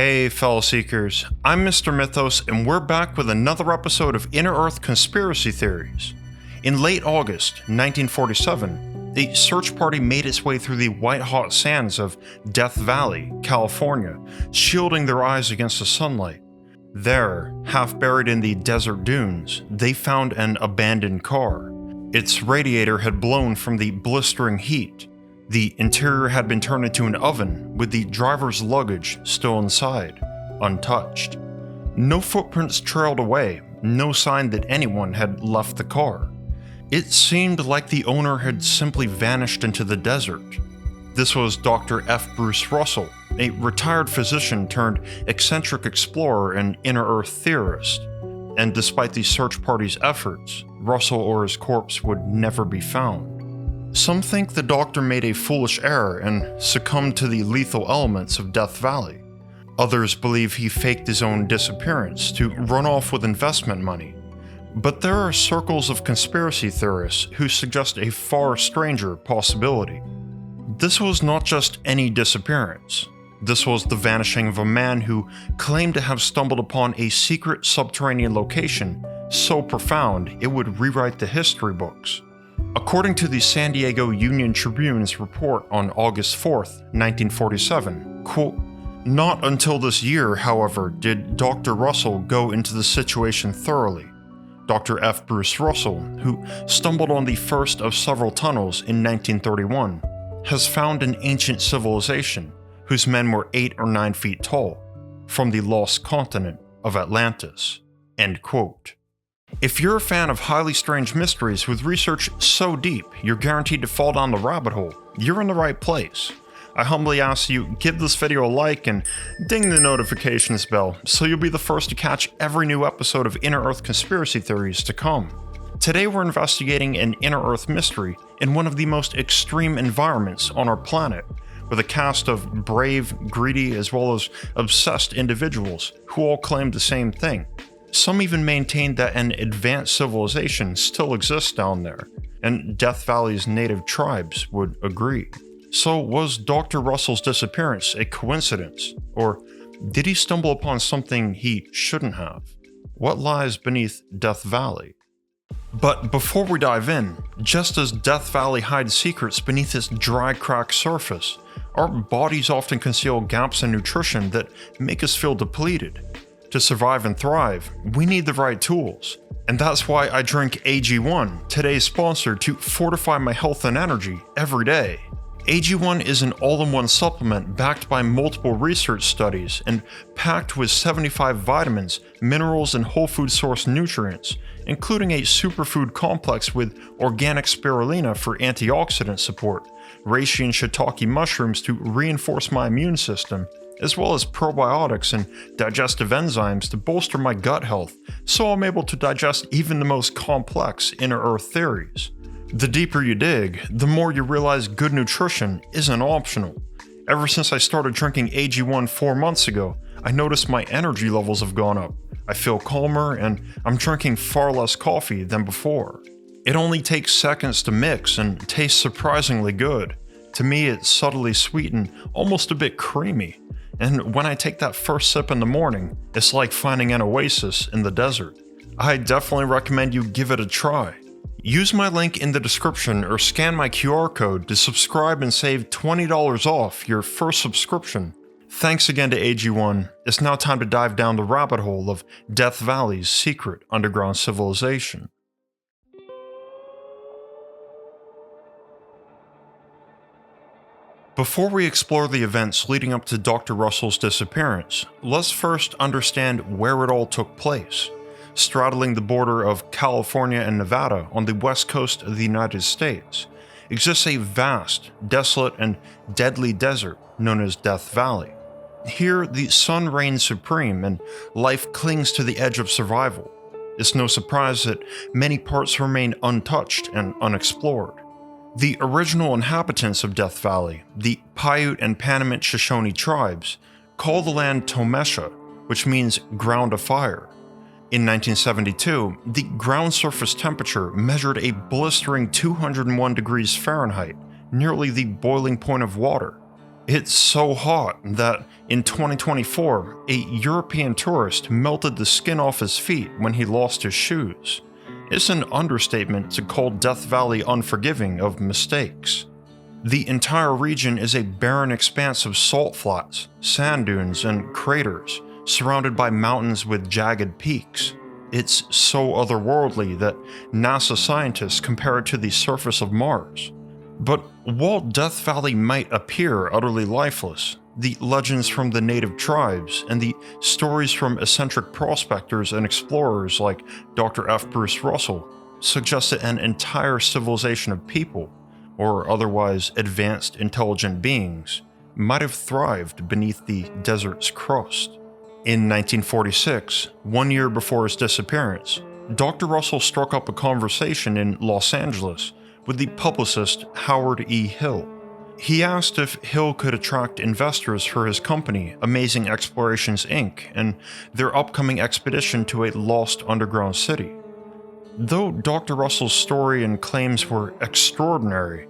Hey fellow seekers, I'm Mr. Mythos and we're back with another episode of Inner Earth Conspiracy Theories. In late August 1947, a search party made its way through the white-hot sands of Death Valley, California, shielding their eyes against the sunlight. There, half buried in the desert dunes, they found an abandoned car. Its radiator had blown from the blistering heat. The interior had been turned into an oven, with the driver's luggage still inside, untouched. No footprints trailed away, no sign that anyone had left the car. It seemed like the owner had simply vanished into the desert. This was Dr. F. Bruce Russell, a retired physician turned eccentric explorer and inner Earth theorist. And despite the search party's efforts, Russell or his corpse would never be found. Some think the doctor made a foolish error and succumbed to the lethal elements of Death Valley. Others believe he faked his own disappearance to run off with investment money. But there are circles of conspiracy theorists who suggest a far stranger possibility. This was not just any disappearance. This was the vanishing of a man who claimed to have stumbled upon a secret subterranean location so profound it would rewrite the history books. According to the San Diego Union Tribune's report on August 4th, 1947, quote, "Not until this year, however, did Dr. Russell go into the situation thoroughly. Dr. F. Bruce Russell, who stumbled on the first of several tunnels in 1931, has found an ancient civilization whose men were 8 or 9 feet tall, from the lost continent of Atlantis." End quote. If you're a fan of highly strange mysteries with research so deep you're guaranteed to fall down the rabbit hole, you're in the right place. I humbly ask you give this video a like and ding the notifications bell so you'll be the first to catch every new episode of Inner Earth Conspiracy Theories to come. Today we're investigating an Inner Earth mystery in one of the most extreme environments on our planet, with a cast of brave, greedy, as well as obsessed individuals who all claim the same thing. Some even maintain that an advanced civilization still exists down there, and Death Valley's native tribes would agree. So was Dr. Russell's disappearance a coincidence, or did he stumble upon something he shouldn't have? What lies beneath Death Valley? But before we dive in, just as Death Valley hides secrets beneath its dry, cracked surface, our bodies often conceal gaps in nutrition that make us feel depleted. To survive and thrive, we need the right tools. And that's why I drink AG1, today's sponsor, to fortify my health and energy every day. AG1 is an all-in-one supplement backed by multiple research studies and packed with 75 vitamins, minerals, and whole food source nutrients, including a superfood complex with organic spirulina for antioxidant support, reishi and shiitake mushrooms to reinforce my immune system, as well as probiotics and digestive enzymes to bolster my gut health, so I'm able to digest even the most complex inner Earth theories. The deeper you dig, the more you realize good nutrition isn't optional. Ever since I started drinking AG1 4 months ago, I noticed my energy levels have gone up. I feel calmer, and I'm drinking far less coffee than before. It only takes seconds to mix and tastes surprisingly good. To me, it's subtly sweet and almost a bit creamy. And when I take that first sip in the morning, it's like finding an oasis in the desert. I definitely recommend you give it a try. Use my link in the description or scan my QR code to subscribe and save $20 off your first subscription. Thanks again to AG1. It's now time to dive down the rabbit hole of Death Valley's secret underground civilization. Before we explore the events leading up to Dr. Russell's disappearance, let's first understand where it all took place. Straddling the border of California and Nevada on the west coast of the United States, exists a vast, desolate, and deadly desert known as Death Valley. Here, the sun reigns supreme and life clings to the edge of survival. It's no surprise that many parts remain untouched and unexplored. The original inhabitants of Death Valley, the Paiute and Panamint Shoshone tribes, call the land Tomesha, which means ground of fire. In 1972, the ground surface temperature measured a blistering 201 degrees Fahrenheit, nearly the boiling point of water. It's so hot that in 2024, a European tourist melted the skin off his feet when he lost his shoes. It's an understatement to call Death Valley unforgiving of mistakes. The entire region is a barren expanse of salt flats, sand dunes, and craters, surrounded by mountains with jagged peaks. It's so otherworldly that NASA scientists compare it to the surface of Mars. But while Death Valley might appear utterly lifeless, the legends from the native tribes and the stories from eccentric prospectors and explorers like Dr. F. Bruce Russell suggest that an entire civilization of people, or otherwise advanced intelligent beings, might have thrived beneath the desert's crust. In 1946, 1 year before his disappearance, Dr. Russell struck up a conversation in Los Angeles with the publicist Howard E. Hill. He asked if Hill could attract investors for his company, Amazing Explorations Inc., and their upcoming expedition to a lost underground city. Though Dr. Russell's story and claims were extraordinary,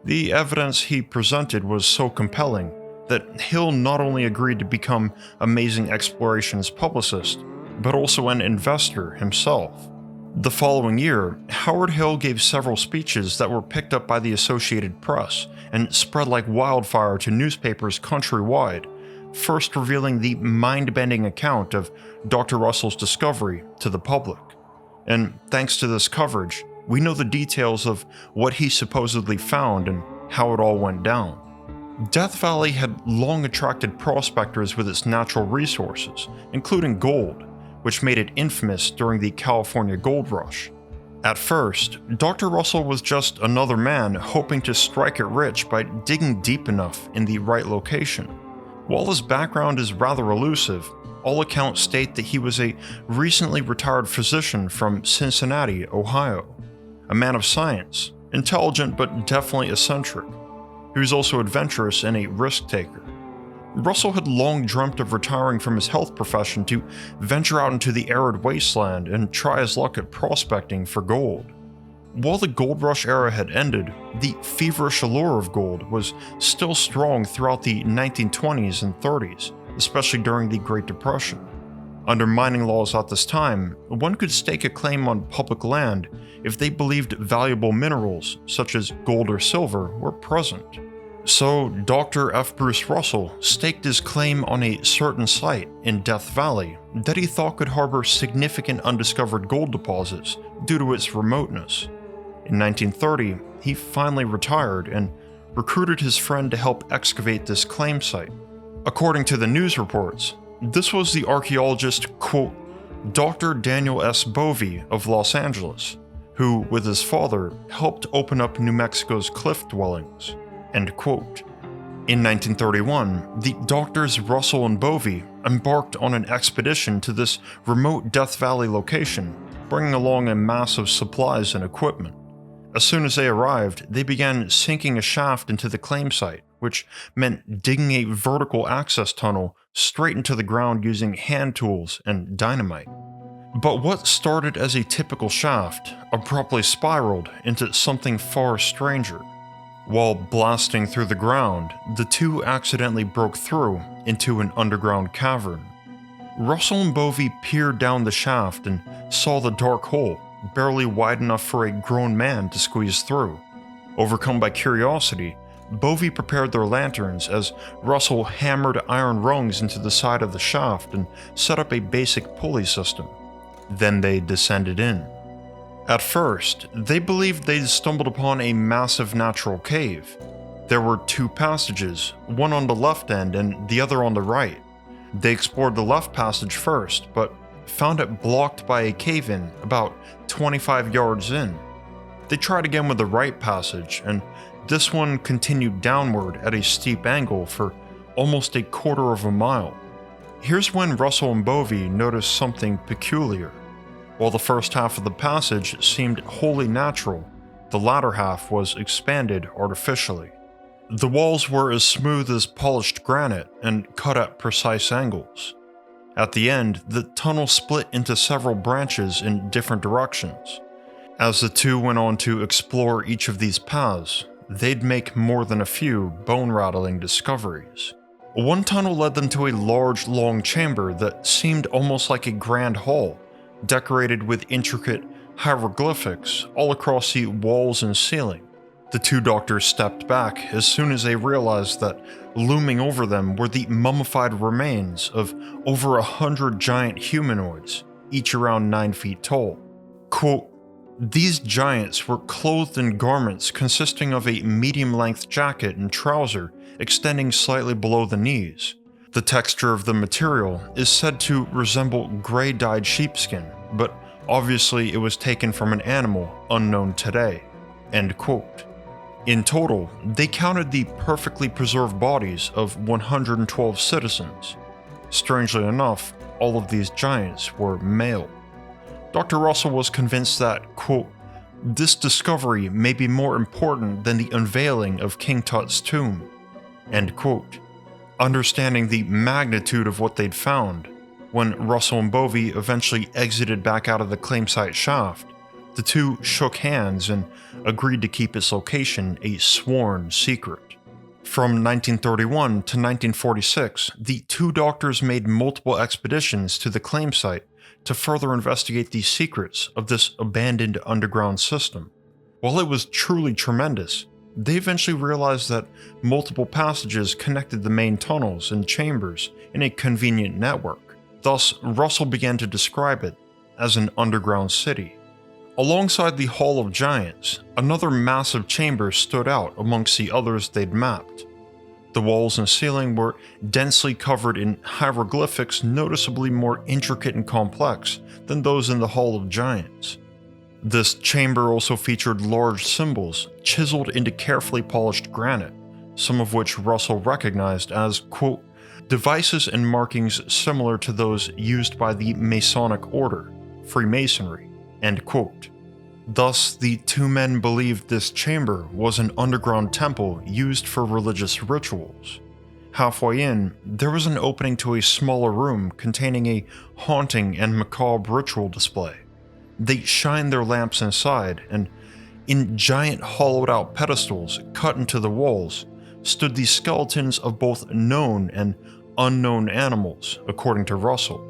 the evidence he presented was so compelling that Hill not only agreed to become Amazing Explorations' publicist, but also an investor himself. The following year, Howard Hill gave several speeches that were picked up by the Associated Press and spread like wildfire to newspapers countrywide, first revealing the mind-bending account of Dr. Russell's discovery to the public. And thanks to this coverage, we know the details of what he supposedly found and how it all went down. Death Valley had long attracted prospectors with its natural resources, including gold, which made it infamous during the California gold rush. At first, Dr. Russell was just another man hoping to strike it rich by digging deep enough in the right location. While his background is rather elusive, all accounts state that he was a recently retired physician from Cincinnati, Ohio. A man of science, intelligent but definitely eccentric. He was also adventurous and a risk-taker. Russell had long dreamt of retiring from his health profession to venture out into the arid wasteland and try his luck at prospecting for gold. While the gold rush era had ended, the feverish allure of gold was still strong throughout the 1920s and 30s, especially during the Great Depression. Under mining laws at this time, one could stake a claim on public land if they believed valuable minerals, such as gold or silver, were present. So Dr. F. Bruce Russell staked his claim on a certain site in Death Valley that he thought could harbor significant undiscovered gold deposits due to its remoteness. In 1930, he finally retired and recruited his friend to help excavate this claim site. According to the news reports, this was the archaeologist, quote, Dr. Daniel S. Bovee of Los Angeles, who, with his father, helped open up New Mexico's cliff dwellings. End quote. In 1931, the doctors Russell and Bovee embarked on an expedition to this remote Death Valley location, bringing along a mass of supplies and equipment. As soon as they arrived, they began sinking a shaft into the claim site, which meant digging a vertical access tunnel straight into the ground using hand tools and dynamite. But what started as a typical shaft abruptly spiraled into something far stranger. While blasting through the ground, the two accidentally broke through into an underground cavern. Russell and Bovee peered down the shaft and saw the dark hole, barely wide enough for a grown man to squeeze through. Overcome by curiosity, Bovee prepared their lanterns as Russell hammered iron rungs into the side of the shaft and set up a basic pulley system. Then they descended in. At first, they believed they'd stumbled upon a massive natural cave. There were two passages, one on the left end and the other on the right. They explored the left passage first, but found it blocked by a cave-in about 25 yards in. They tried again with the right passage, and this one continued downward at a steep angle for almost a quarter of a mile. Here's when Russell and Bovee noticed something peculiar. While the first half of the passage seemed wholly natural, the latter half was expanded artificially. The walls were as smooth as polished granite and cut at precise angles. At the end, the tunnel split into several branches in different directions. As the two went on to explore each of these paths, they'd make more than a few bone-rattling discoveries. One tunnel led them to a large, long chamber that seemed almost like a grand hall, decorated with intricate hieroglyphics all across the walls and ceiling. The two doctors stepped back as soon as they realized that looming over them were the mummified remains of over 100 giant humanoids, each around 9 feet tall. Quote, "These giants were clothed in garments consisting of a medium-length jacket and trouser extending slightly below the knees. The texture of the material is said to resemble gray-dyed sheepskin, but obviously it was taken from an animal unknown today." End quote. In total, they counted the perfectly preserved bodies of 112 citizens. Strangely enough, all of these giants were male. Dr. Russell was convinced that, quote, "This discovery may be more important than the unveiling of King Tut's tomb." End quote. Understanding the magnitude of what they'd found, when Russell and Bovey eventually exited back out of the claim site shaft, the two shook hands and agreed to keep its location a sworn secret. From 1931 to 1946, the two doctors made multiple expeditions to the claim site to further investigate the secrets of this abandoned underground system. While it was truly tremendous, they eventually realized that multiple passages connected the main tunnels and chambers in a convenient network. Thus, Russell began to describe it as an underground city. Alongside the Hall of Giants, another massive chamber stood out amongst the others they'd mapped. The walls and ceiling were densely covered in hieroglyphics noticeably more intricate and complex than those in the Hall of Giants. This chamber also featured large symbols chiseled into carefully polished granite, some of which Russell recognized as, quote, "devices and markings similar to those used by the Masonic Order, Freemasonry," end quote. Thus, the two men believed this chamber was an underground temple used for religious rituals. Halfway in, there was an opening to a smaller room containing a haunting and macabre ritual display. They shined their lamps inside, and in giant hollowed-out pedestals cut into the walls stood the skeletons of both known and unknown animals, according to Russell.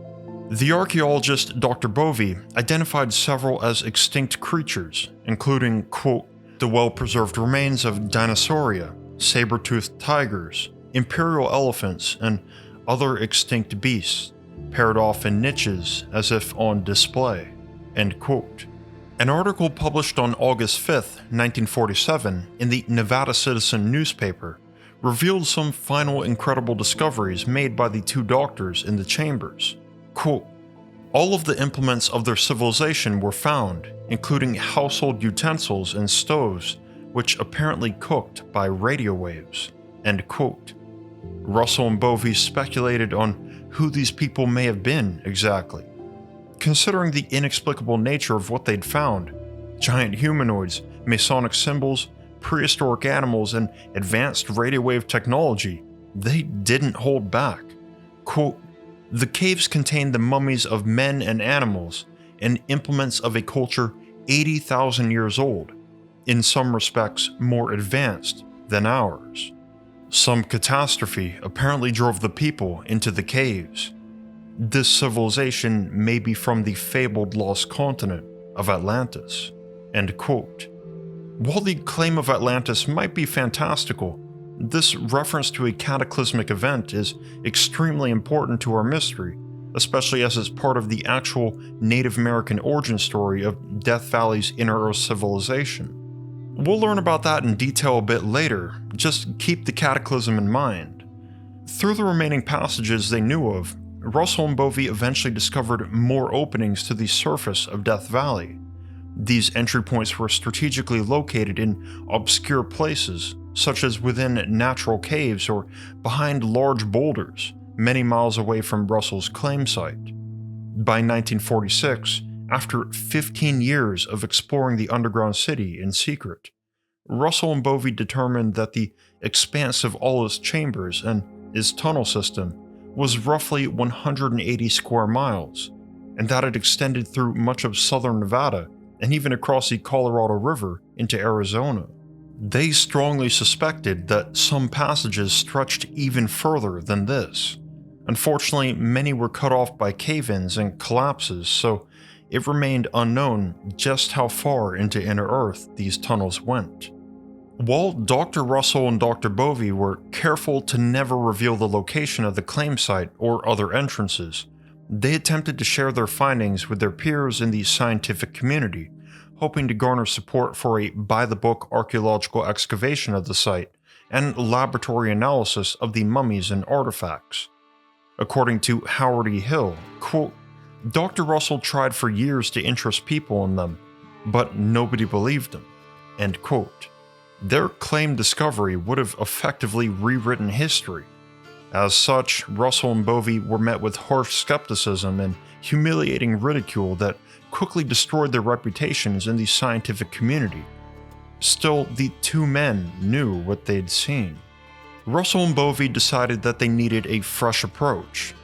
The archaeologist Dr. Bovey identified several as extinct creatures, including, quote, "the well-preserved remains of Dinosauria, saber-toothed tigers, imperial elephants, and other extinct beasts, paired off in niches as if on display," end quote. An article published on August 5, 1947, in the Nevada Citizen newspaper revealed some final incredible discoveries made by the two doctors in the chambers. Quote, "All of the implements of their civilization were found, including household utensils and stoves, which apparently cooked by radio waves," end quote. Russell and Bovey speculated on who these people may have been exactly. Considering the inexplicable nature of what they'd found, giant humanoids, Masonic symbols, prehistoric animals, and advanced radio wave technology, they didn't hold back. Quote, "The caves contained the mummies of men and animals, and implements of a culture 80,000 years old, in some respects more advanced than ours. Some catastrophe apparently drove the people into the caves. This civilization may be from the fabled lost continent of Atlantis." End quote. While the claim of Atlantis might be fantastical, this reference to a cataclysmic event is extremely important to our mystery, especially as it's part of the actual Native American origin story of Death Valley's Inner Earth civilization. We'll learn about that in detail a bit later, just keep the cataclysm in mind. Through the remaining passages they knew of, Russell and Bovey eventually discovered more openings to the surface of Death Valley. These entry points were strategically located in obscure places, such as within natural caves or behind large boulders, many miles away from Russell's claim site. By 1946, after 15 years of exploring the underground city in secret, Russell and Bovey determined that the expanse of all its chambers and its tunnel system was roughly 180 square miles, and that it extended through much of southern Nevada and even across the Colorado River into Arizona. They strongly suspected that some passages stretched even further than this. Unfortunately, many were cut off by cave-ins and collapses, so it remained unknown just how far into inner Earth these tunnels went. While Dr. Russell and Dr. Bovey were careful to never reveal the location of the claim site or other entrances, they attempted to share their findings with their peers in the scientific community, hoping to garner support for a by-the-book archaeological excavation of the site and laboratory analysis of the mummies and artifacts. According to Howard E. Hill, quote, Dr. Russell tried for years to interest people in them, but nobody believed him, end quote. Their claimed discovery would have effectively rewritten history. As such, Russell and Bovey were met with harsh skepticism and humiliating ridicule that quickly destroyed their reputations in the scientific community. Still, the two men knew what they'd seen. Russell and Bovey decided that they needed a fresh approach.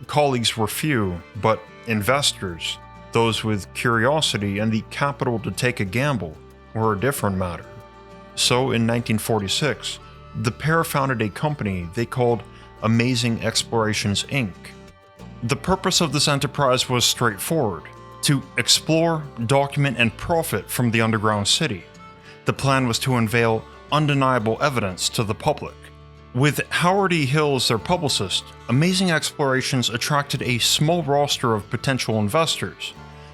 Colleagues were few, but investors, those with curiosity and the capital to take a gamble, were a different matter. So in 1946, the pair founded a company they called Amazing Explorations Inc. The purpose of this enterprise was straightforward: to explore, document, and profit from the underground city. The plan was to unveil undeniable evidence to the public. With Howard E. Hill as their publicist, Amazing Explorations attracted a small roster of potential investors.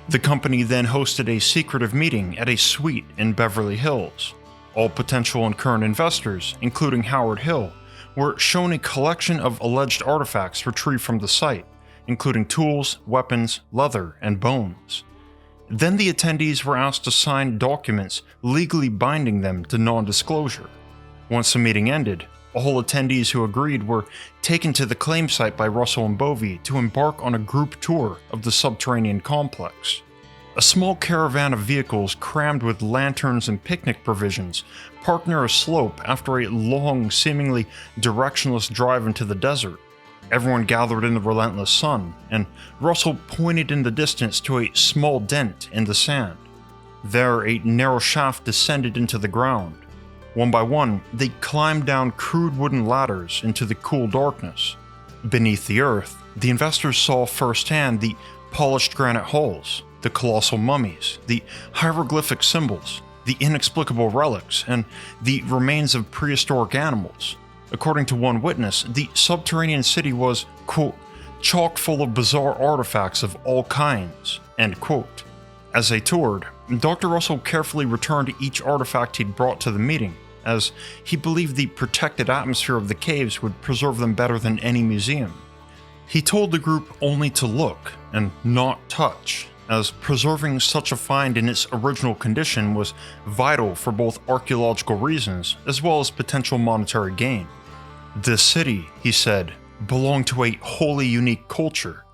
The company then hosted a secretive meeting at a suite in Beverly Hills. All potential and current investors, including Howard Hill, were shown a collection of alleged artifacts retrieved from the site, including tools, weapons, leather, and bones. Then the attendees were asked to sign documents legally binding them to non-disclosure. Once the meeting ended, all attendees who agreed were taken to the claim site by Russell and Bovey to embark on a group tour of the subterranean complex. A small caravan of vehicles crammed with lanterns and picnic provisions parked near a slope after a long, seemingly directionless drive into the desert. Everyone gathered in the relentless sun, and Russell pointed in the distance to a small dent in the sand. There, a narrow shaft descended into the ground. One by one, they climbed down crude wooden ladders into the cool darkness. Beneath the earth, the investors saw firsthand the polished granite halls, the colossal mummies, the hieroglyphic symbols, the inexplicable relics, and the remains of prehistoric animals. According to one witness, the subterranean city was, quote, chock full of bizarre artifacts of all kinds, end quote. As they toured, Dr. Russell carefully returned each artifact he'd brought to the meeting, as he believed the protected atmosphere of the caves would preserve them better than any museum. He told the group only to look and not touch, as preserving such a find in its original condition was vital for both archaeological reasons as well as potential monetary gain. This city, he said, belonged to a wholly unique culture.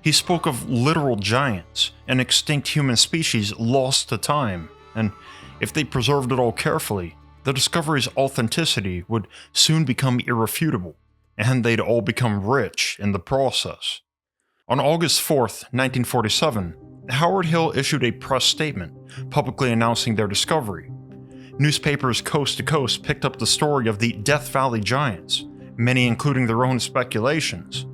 He spoke of literal giants, an extinct human species lost to time, and if they preserved it all carefully, the discovery's authenticity would soon become irrefutable, and they'd all become rich in the process. On August 4th, 1947, Howard Hill issued a press statement, publicly announcing their discovery. Newspapers coast to coast picked up the story of the Death Valley Giants, many including their own speculations.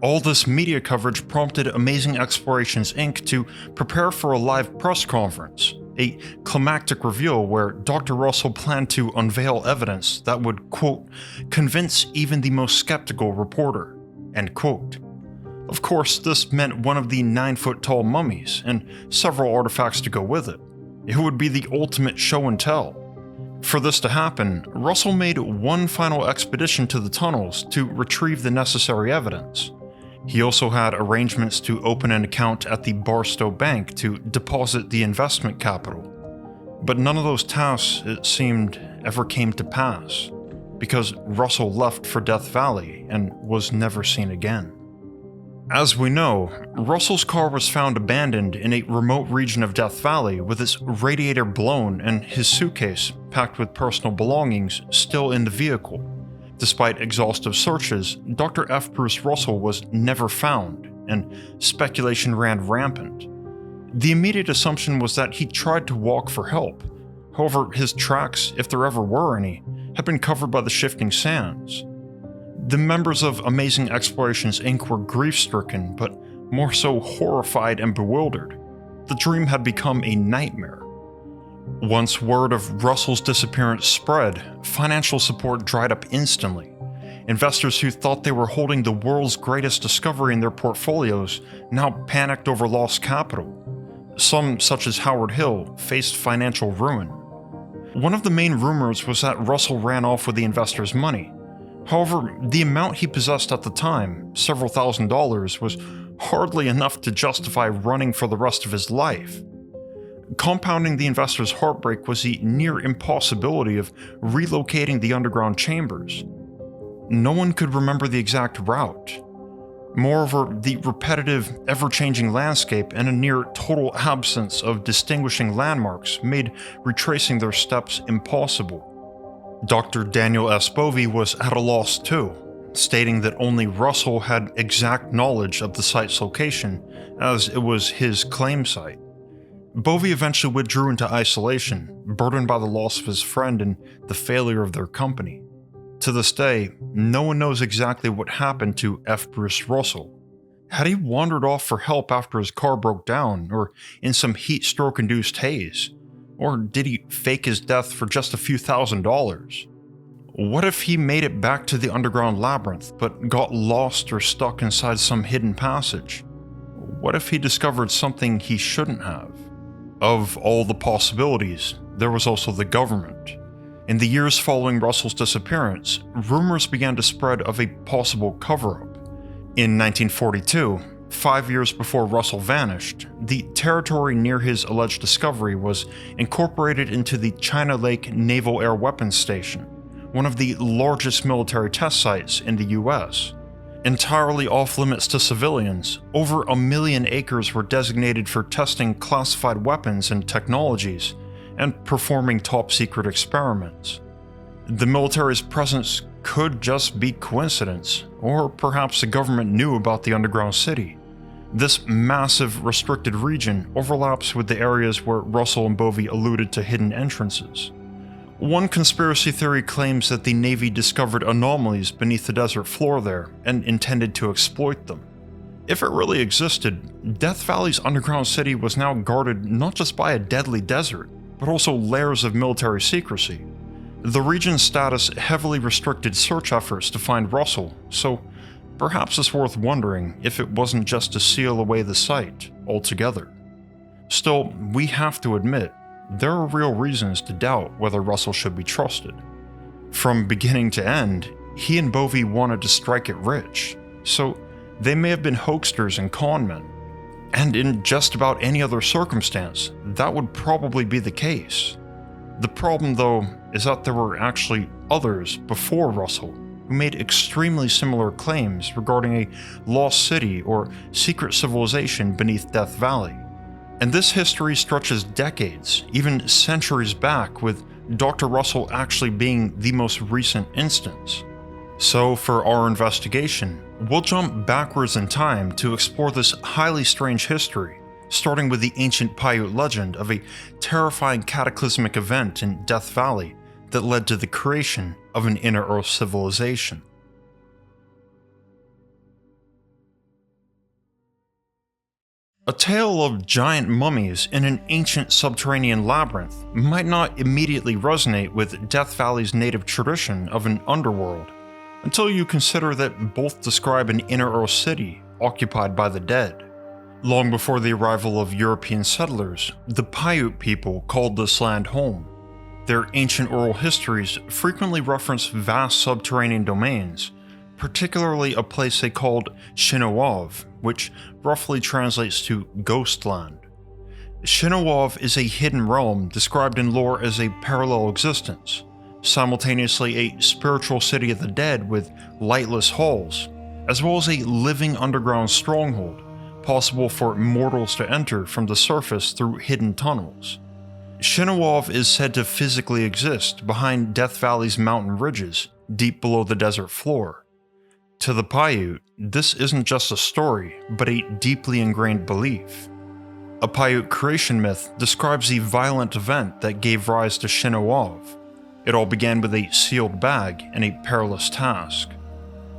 All this media coverage prompted Amazing Explorations Inc. to prepare for a live press conference, a climactic reveal where Dr. Russell planned to unveil evidence that would, quote, convince even the most skeptical reporter, end quote. Of course, this meant one of the 9-foot-tall mummies and several artifacts to go with it. It would be the ultimate show and tell. For this to happen, Russell made one final expedition to the tunnels to retrieve the necessary evidence. He also had arrangements to open an account at the Barstow Bank to deposit the investment capital. But none of those tasks, it seemed, ever came to pass, because Russell left for Death Valley and was never seen again. As we know, Russell's car was found abandoned in a remote region of Death Valley with its radiator blown and his suitcase, packed with personal belongings, still in the vehicle. Despite exhaustive searches, Dr. F. Bruce Russell was never found, and speculation ran rampant. The immediate assumption was that he tried to walk for help, However, his tracks, if there ever were any, had been covered by the shifting sands. The members of Amazing Explorations Inc. were grief-stricken, but more so horrified and bewildered. The dream had become a nightmare. Once word of Russell's disappearance spread, financial support dried up instantly. Investors who thought they were holding the world's greatest discovery in their portfolios now panicked over lost capital. Some, such as Howard Hill, faced financial ruin. One of the main rumors was that Russell ran off with the investors' money. However, the amount he possessed at the time, several $1,000s, was hardly enough to justify running for the rest of his life. Compounding the investors' heartbreak was the near impossibility of relocating the underground chambers. No one could remember the exact route. Moreover, the repetitive, ever-changing landscape and a near total absence of distinguishing landmarks made retracing their steps impossible. Dr. Daniel S. Bovey was at a loss too, stating that only Russell had exact knowledge of the site's location, as it was his claim site. Bovey eventually withdrew into isolation, burdened by the loss of his friend and the failure of their company. To this day, no one knows exactly what happened to F. Bruce Russell. Had he wandered off for help after his car broke down, or in some heat stroke-induced haze? Or did he fake his death for just a few $1,000s? What if he made it back to the underground labyrinth, but got lost or stuck inside some hidden passage? What if he discovered something he shouldn't have? Of all the possibilities, there was also the government. In the years following Russell's disappearance, rumors began to spread of a possible cover-up. In 1942, 5 years before Russell vanished, the territory near his alleged discovery was incorporated into the China Lake Naval Air Weapons Station, one of the largest military test sites in the US. Entirely off-limits to civilians, over 1 million acres were designated for testing classified weapons and technologies, and performing top-secret experiments. The military's presence could just be coincidence, or perhaps the government knew about the underground city. This massive, restricted region overlaps with the areas where Russell and Bovey alluded to hidden entrances. One conspiracy theory claims that the Navy discovered anomalies beneath the desert floor there and intended to exploit them. If it really existed, Death Valley's underground city was now guarded not just by a deadly desert, but also layers of military secrecy. The region's status heavily restricted search efforts to find Russell, so perhaps it's worth wondering if it wasn't just to seal away the site altogether. Still, we have to admit, there are real reasons to doubt whether Russell should be trusted. From beginning to end, he and Bovey wanted to strike it rich, so they may have been hoaxsters and conmen. And in just about any other circumstance, that would probably be the case. The problem, though, is that there were actually others before Russell who made extremely similar claims regarding a lost city or secret civilization beneath Death Valley. And this history stretches decades, even centuries back, with Dr. Russell actually being the most recent instance. So for our investigation, we'll jump backwards in time to explore this highly strange history, starting with the ancient Paiute legend of a terrifying cataclysmic event in Death Valley that led to the creation of an Inner Earth civilization. A tale of giant mummies in an ancient subterranean labyrinth might not immediately resonate with Death Valley's native tradition of an underworld, until you consider that both describe an Inner Earth city occupied by the dead. Long before the arrival of European settlers, the Paiute people called this land home. Their ancient oral histories frequently reference vast subterranean domains, particularly a place they called Shinawov, which roughly translates to Ghost Land. Shinawov is a hidden realm described in lore as a parallel existence, simultaneously a spiritual city of the dead with lightless halls, as well as a living underground stronghold, possible for mortals to enter from the surface through hidden tunnels. Shinawov is said to physically exist behind Death Valley's mountain ridges, deep below the desert floor. To the Paiute, this isn't just a story, but a deeply ingrained belief. A Paiute creation myth describes the violent event that gave rise to Shinawave. It all began with a sealed bag and a perilous task.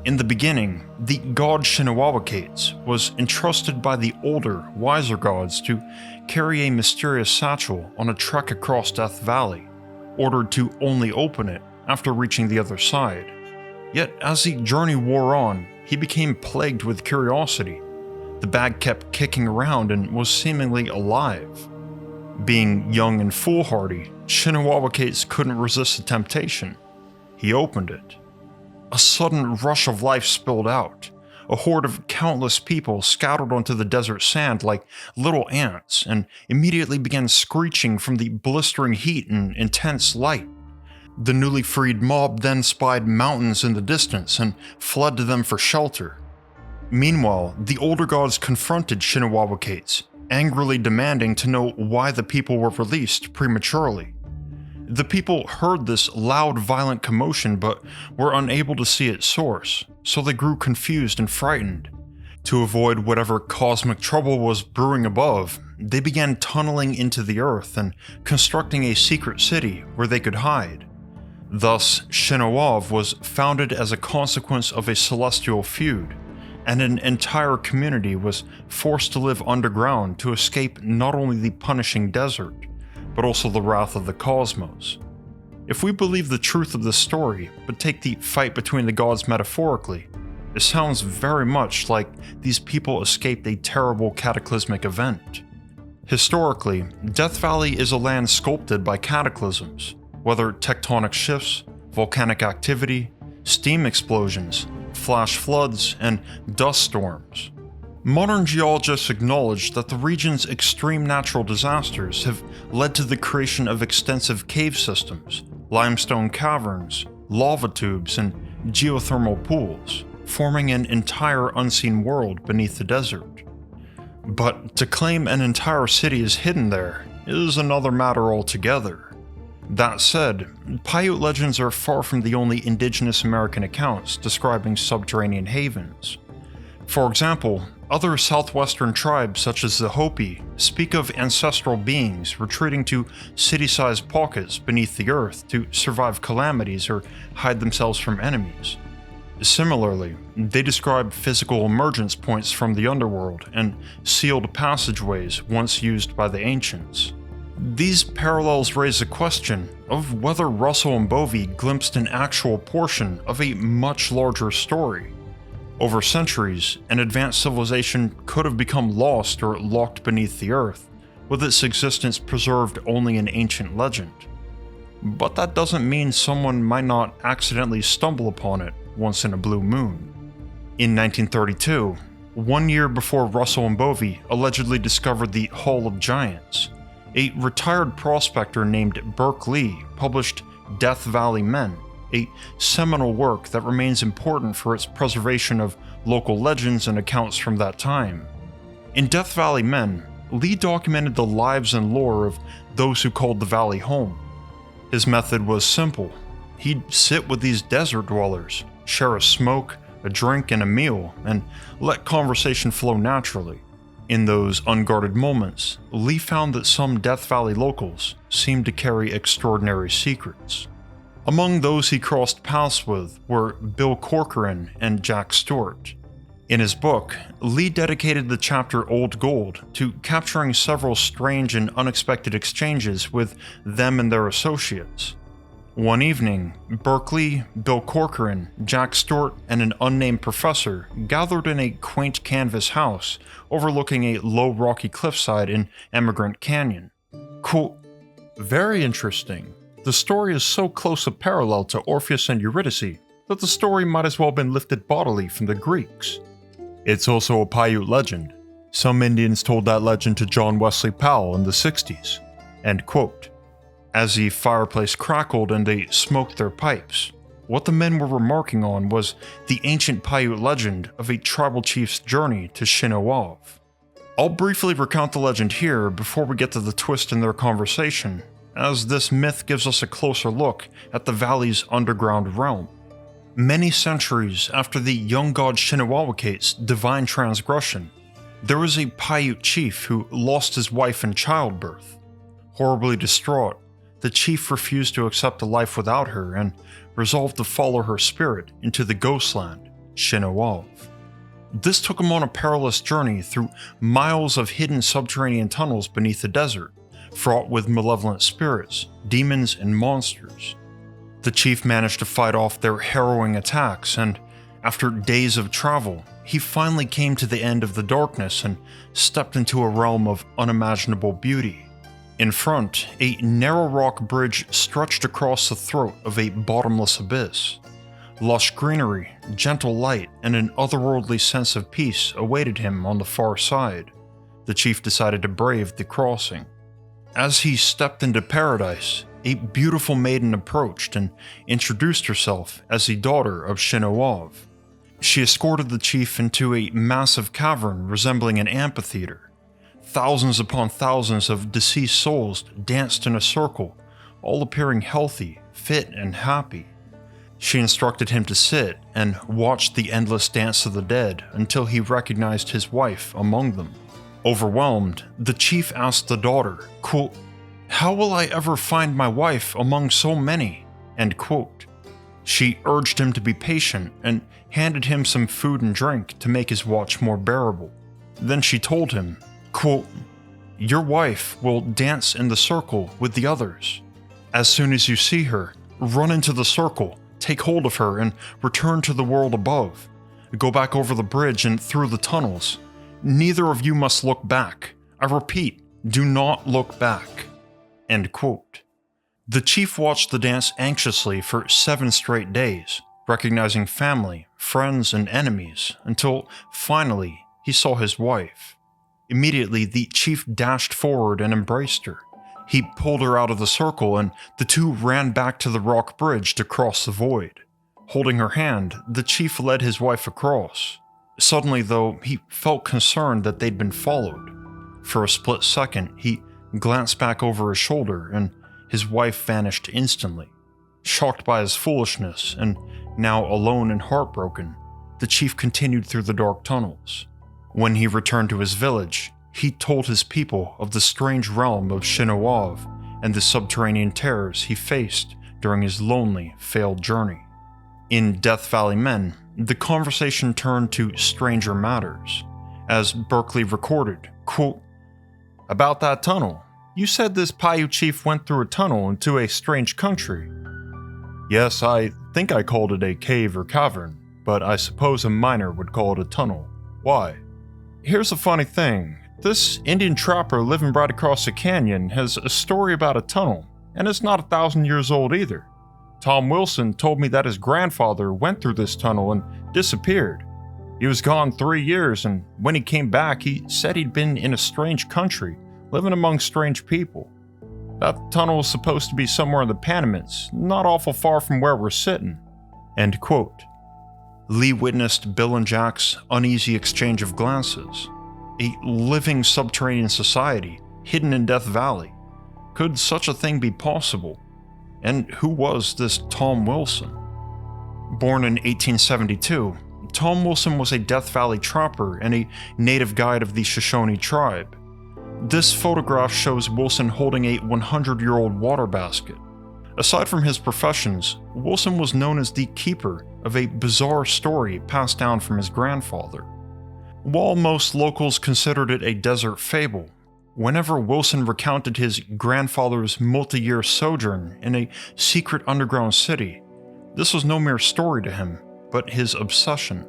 In the beginning, the god Shinawawakates was entrusted by the older, wiser gods to carry a mysterious satchel on a trek across Death Valley, ordered to only open it after reaching the other side. Yet as the journey wore on, he became plagued with curiosity. The bag kept kicking around and was seemingly alive. Being young and foolhardy, Shinawawakates couldn't resist the temptation. He opened it. A sudden rush of life spilled out. A horde of countless people scattered onto the desert sand like little ants and immediately began screeching from the blistering heat and intense light. The newly freed mob then spied mountains in the distance and fled to them for shelter. Meanwhile, the older gods confronted Shinawawakates, angrily demanding to know why the people were released prematurely. The people heard this loud, violent commotion but were unable to see its source, so they grew confused and frightened. To avoid whatever cosmic trouble was brewing above, they began tunneling into the earth and constructing a secret city where they could hide. Thus, Shinawave was founded as a consequence of a celestial feud, and an entire community was forced to live underground to escape not only the punishing desert, but also the wrath of the cosmos. If we believe the truth of this story, but take the fight between the gods metaphorically, it sounds very much like these people escaped a terrible cataclysmic event. Historically, Death Valley is a land sculpted by cataclysms, whether tectonic shifts, volcanic activity, steam explosions, flash floods, and dust storms. Modern geologists acknowledge that the region's extreme natural disasters have led to the creation of extensive cave systems, limestone caverns, lava tubes, and geothermal pools, forming an entire unseen world beneath the desert. But to claim an entire city is hidden there is another matter altogether. That said, Paiute legends are far from the only indigenous American accounts describing subterranean havens. For example, other southwestern tribes such as the Hopi speak of ancestral beings retreating to city-sized pockets beneath the earth to survive calamities or hide themselves from enemies. Similarly, they describe physical emergence points from the underworld and sealed passageways once used by the ancients. These parallels raise the question of whether Russell and Bovey glimpsed an actual portion of a much larger story. Over centuries, an advanced civilization could have become lost or locked beneath the earth, with its existence preserved only in ancient legend. But that doesn't mean someone might not accidentally stumble upon it once in a blue moon. In 1932, 1 year before Russell and Bovey allegedly discovered the Hall of Giants, a retired prospector named Burke Lee published Death Valley Men, a seminal work that remains important for its preservation of local legends and accounts from that time. In Death Valley Men, Lee documented the lives and lore of those who called the valley home. His method was simple. He'd sit with these desert dwellers, share a smoke, a drink, and a meal, and let conversation flow naturally. In those unguarded moments, Lee found that some Death Valley locals seemed to carry extraordinary secrets. Among those he crossed paths with were Bill Corcoran and Jack Stewart. In his book, Lee dedicated the chapter Old Gold to capturing several strange and unexpected exchanges with them and their associates. One evening, Berkeley, Bill Corcoran, Jack Stewart, and an unnamed professor gathered in a quaint canvas house overlooking a low rocky cliffside in Emigrant Canyon. Cool. Very interesting. The story is so close a parallel to Orpheus and Eurydice that the story might as well have been lifted bodily from the Greeks. It's also a Paiute legend. Some Indians told that legend to John Wesley Powell in the 60s. End quote. As the fireplace crackled and they smoked their pipes, what the men were remarking on was the ancient Paiute legend of a tribal chief's journey to Shinawave. I'll briefly recount the legend here before we get to the twist in their conversation, as this myth gives us a closer look at the valley's underground realm. Many centuries after the young god Shinawawakate's divine transgression, There was a Paiute chief who lost his wife in childbirth. Horribly distraught, the chief refused to accept a life without her and resolved to follow her spirit into the ghostland, Shinawov. This took him on a perilous journey through miles of hidden subterranean tunnels beneath the desert, fraught with malevolent spirits, demons, and monsters. The chief managed to fight off their harrowing attacks, and after days of travel, he finally came to the end of the darkness and stepped into a realm of unimaginable beauty. In front, a narrow rock bridge stretched across the throat of a bottomless abyss. Lush greenery, gentle light, and an otherworldly sense of peace awaited him on the far side. The chief decided to brave the crossing. As he stepped into paradise, a beautiful maiden approached and introduced herself as the daughter of Shinawov. She escorted the chief into a massive cavern resembling an amphitheater. Thousands upon thousands of deceased souls danced in a circle, all appearing healthy, fit, and happy. She instructed him to sit and watch the endless dance of the dead until he recognized his wife among them. Overwhelmed, the chief asked the daughter, quote, "How will I ever find my wife among so many?" End quote. She urged him to be patient and handed him some food and drink to make his watch more bearable. Then she told him, quote, "Your wife will dance in the circle with the others. As soon as you see her, run into the circle, take hold of her, and return to the world above. Go back over the bridge and through the tunnels. Neither of you must look back. I repeat, do not look back." End quote. The chief watched the dance anxiously for 7 straight days, recognizing family, friends, and enemies, until finally he saw his wife. Immediately, the chief dashed forward and embraced her. He pulled her out of the circle, and the two ran back to the rock bridge to cross the void. Holding her hand, the chief led his wife across. Suddenly, though, he felt concerned that they'd been followed. For a split second, he glanced back over his shoulder, and his wife vanished instantly. Shocked by his foolishness, and now alone and heartbroken, the chief continued through the dark tunnels. When he returned to his village, he told his people of the strange realm of Shinawov and the subterranean terrors he faced during his lonely, failed journey. In Death Valley Men, the conversation turned to stranger matters, as Berkeley recorded, quote, "About that tunnel, you said this Paiute chief went through a tunnel into a strange country." "Yes, I think I called it a cave or cavern, but I suppose a miner would call it a tunnel. Why?" "Here's the funny thing. This Indian trapper living right across the canyon has a story about a tunnel, and it's not 1,000 years old either. Tom Wilson told me that his grandfather went through this tunnel and disappeared. He was gone 3 years, and when he came back, he said he'd been in a strange country, living among strange people. That tunnel is supposed to be somewhere in the Panamints, not awful far from where we're sitting." End quote. Lee witnessed Bill and Jack's uneasy exchange of glances. A living subterranean society, hidden in Death Valley. Could such a thing be possible? And who was this Tom Wilson? Born in 1872, Tom Wilson was a Death Valley trapper and a native guide of the Shoshone tribe. This photograph shows Wilson holding a 100-year-old water basket. Aside from his professions, Wilson was known as the keeper of a bizarre story passed down from his grandfather. While most locals considered it a desert fable, whenever Wilson recounted his grandfather's multi-year sojourn in a secret underground city, this was no mere story to him, but his obsession.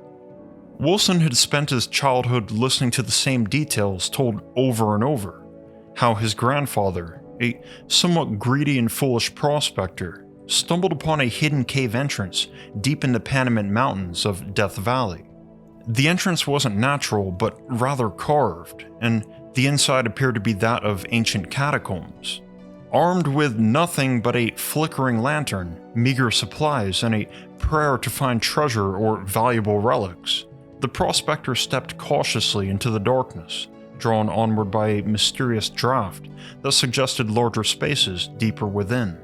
Wilson had spent his childhood listening to the same details told over and over, how his grandfather, a somewhat greedy and foolish prospector, stumbled upon a hidden cave entrance deep in the Panamint Mountains of Death Valley. The entrance wasn't natural, but rather carved, and the inside appeared to be that of ancient catacombs. Armed with nothing but a flickering lantern, meager supplies, and a prayer to find treasure or valuable relics, the prospector stepped cautiously into the darkness, drawn onward by a mysterious draft that suggested larger spaces deeper within.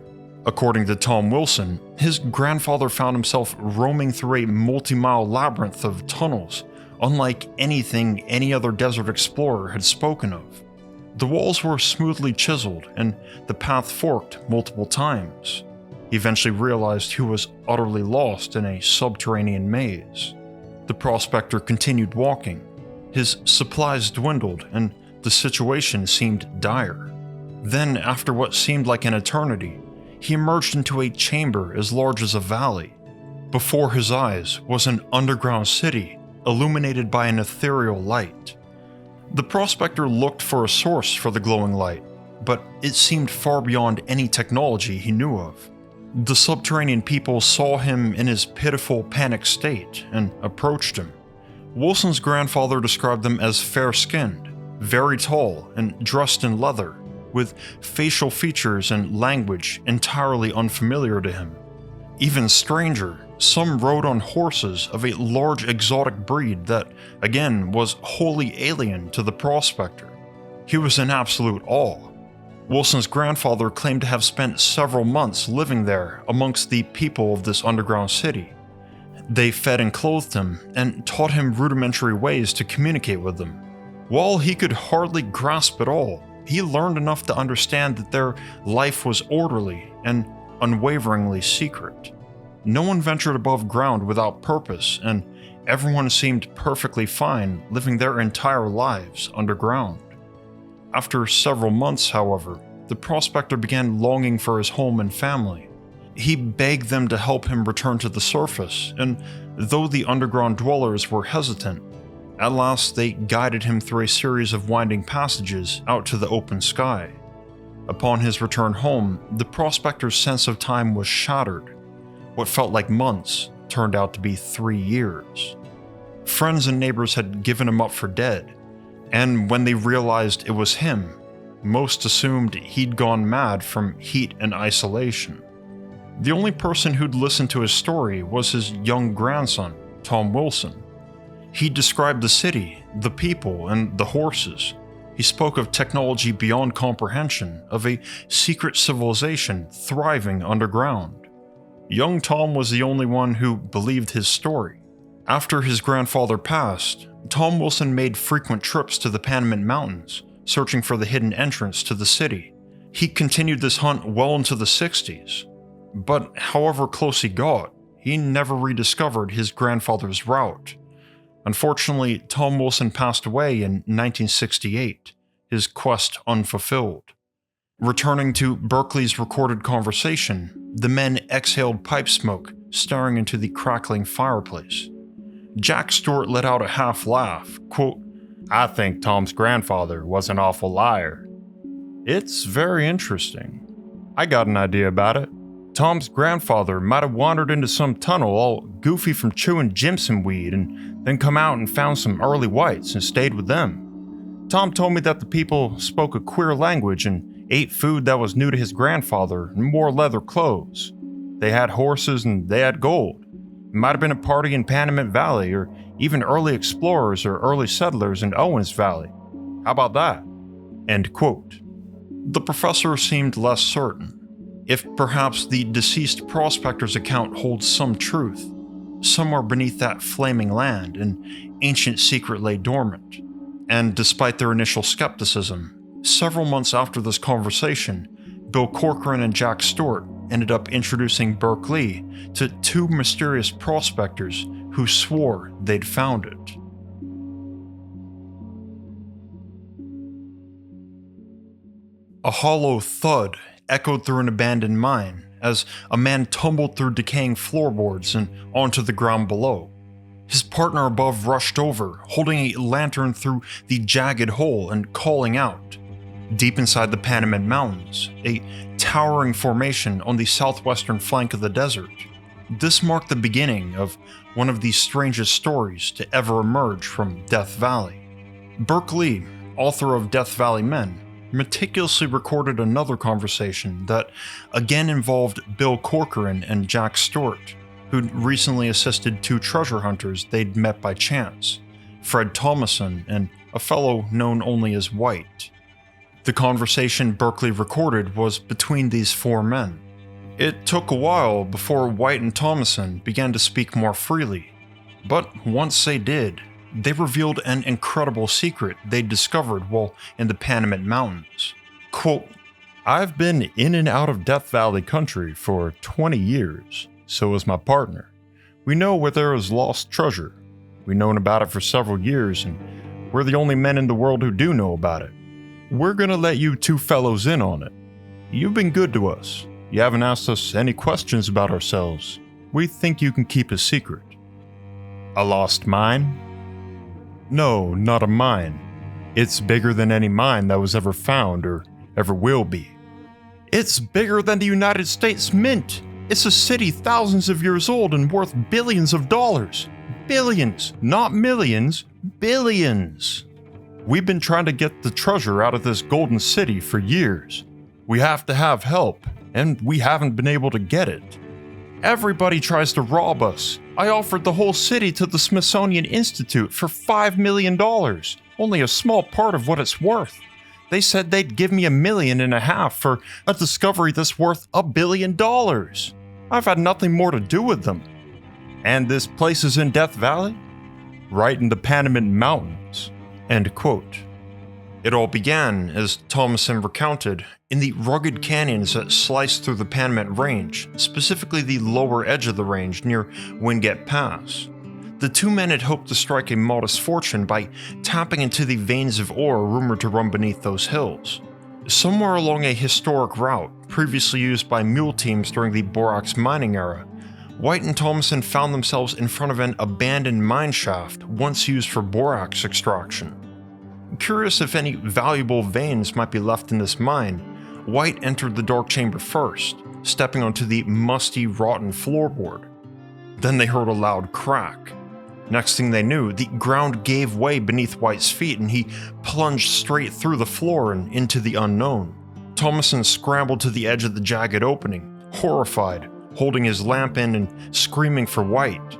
According to Tom Wilson, his grandfather found himself roaming through a multi-mile labyrinth of tunnels, unlike anything any other desert explorer had spoken of. The walls were smoothly chiseled, and the path forked multiple times. He eventually realized he was utterly lost in a subterranean maze. The prospector continued walking. His supplies dwindled, and the situation seemed dire. Then, after what seemed like an eternity, he emerged into a chamber as large as a valley. Before his eyes was an underground city, illuminated by an ethereal light. The prospector looked for a source for the glowing light, but it seemed far beyond any technology he knew of. The subterranean people saw him in his pitiful, panicked state and approached him. Wilson's grandfather described them as fair-skinned, very tall, and dressed in leather, with facial features and language entirely unfamiliar to him. Even stranger, some rode on horses of a large exotic breed that, again, was wholly alien to the prospector. He was in absolute awe. Wilson's grandfather claimed to have spent several months living there amongst the people of this underground city. They fed and clothed him and taught him rudimentary ways to communicate with them. While he could hardly grasp it all, he learned enough to understand that their life was orderly and unwaveringly secret. No one ventured above ground without purpose, and everyone seemed perfectly fine living their entire lives underground. After several months, however, the prospector began longing for his home and family. He begged them to help him return to the surface, and though the underground dwellers were hesitant, at last they guided him through a series of winding passages out to the open sky. Upon his return home, the prospector's sense of time was shattered. What felt like months turned out to be 3 years. Friends and neighbors had given him up for dead, and when they realized it was him, most assumed he'd gone mad from heat and isolation. The only person who'd listened to his story was his young grandson, Tom Wilson. He described the city, the people, and the horses. He spoke of technology beyond comprehension, of a secret civilization thriving underground. Young Tom was the only one who believed his story. After his grandfather passed, Tom Wilson made frequent trips to the Panamint Mountains, searching for the hidden entrance to the city. He continued this hunt well into the 60s. But however close he got, he never rediscovered his grandfather's route. Unfortunately, Tom Wilson passed away in 1968, his quest unfulfilled. Returning to Berkeley's recorded conversation, the men exhaled pipe smoke, staring into the crackling fireplace. Jack Stewart let out a half laugh, quote, "I think Tom's grandfather was an awful liar." "It's very interesting. I got an idea about it. Tom's grandfather might have wandered into some tunnel all goofy from chewing Jimson weed and then come out and found some early whites and stayed with them. Tom told me that the people spoke a queer language and ate food that was new to his grandfather and wore leather clothes. They had horses and they had gold. It might have been a party in Panamint Valley or even early explorers or early settlers in Owens Valley. How about that?" End quote. The professor seemed less certain. If perhaps the deceased prospector's account holds some truth, somewhere beneath that flaming land, an ancient secret lay dormant. And despite their initial skepticism, several months after this conversation, Bill Corcoran and Jack Stewart ended up introducing Berkeley to two mysterious prospectors who swore they'd found it. A hollow thud echoed through an abandoned mine as a man tumbled through decaying floorboards and onto the ground below. His partner above rushed over, holding a lantern through the jagged hole and calling out. Deep inside the Panamint Mountains, a towering formation on the southwestern flank of the desert, this marked the beginning of one of the strangest stories to ever emerge from Death Valley. Berkeley, author of Death Valley Men, meticulously recorded another conversation that again involved Bill Corcoran and Jack Stewart, who'd recently assisted two treasure hunters they'd met by chance, Fred Thomason and a fellow known only as White. The conversation Berkeley recorded was between these four men. It took a while before White and Thomason began to speak more freely, but once they did, they revealed an incredible secret they'd discovered while in the Panamint Mountains. Quote, "I've been in and out of Death Valley country for 20 years, so is my partner. We know where there is lost treasure. We've known about it for several years, and we're the only men in the world who do know about it. We're gonna let you two fellows in on it. You've been good to us. You haven't asked us any questions about ourselves. We think you can keep a secret." A lost mine? No, not a mine. It's bigger than any mine that was ever found or ever will be. It's bigger than the United States Mint. It's a city thousands of years old and worth billions of dollars. Billions, not millions, billions. We've been trying to get the treasure out of this golden city for years. We have to have help, and we haven't been able to get it. Everybody tries to rob us. I offered the whole city to the Smithsonian Institute for $5 million, only a small part of what it's worth. They said they'd give me $1.5 million for a discovery that's worth $1 billion. I've had nothing more to do with them. And this place is in Death Valley? Right in the Panamint Mountains. End quote. It all began, as Thomason recounted, in the rugged canyons that slice through the Panamint Range, specifically the lower edge of the range near Wingate Pass. The two men had hoped to strike a modest fortune by tapping into the veins of ore rumored to run beneath those hills. Somewhere along a historic route, previously used by mule teams during the borax mining era, White and Thomason found themselves in front of an abandoned mine shaft once used for borax extraction. Curious if any valuable veins might be left in this mine, White entered the dark chamber first, stepping onto the musty, rotten floorboard. Then they heard a loud crack. Next thing they knew, the ground gave way beneath White's feet and he plunged straight through the floor and into the unknown. Thomason scrambled to the edge of the jagged opening, horrified, holding his lamp in and screaming for White.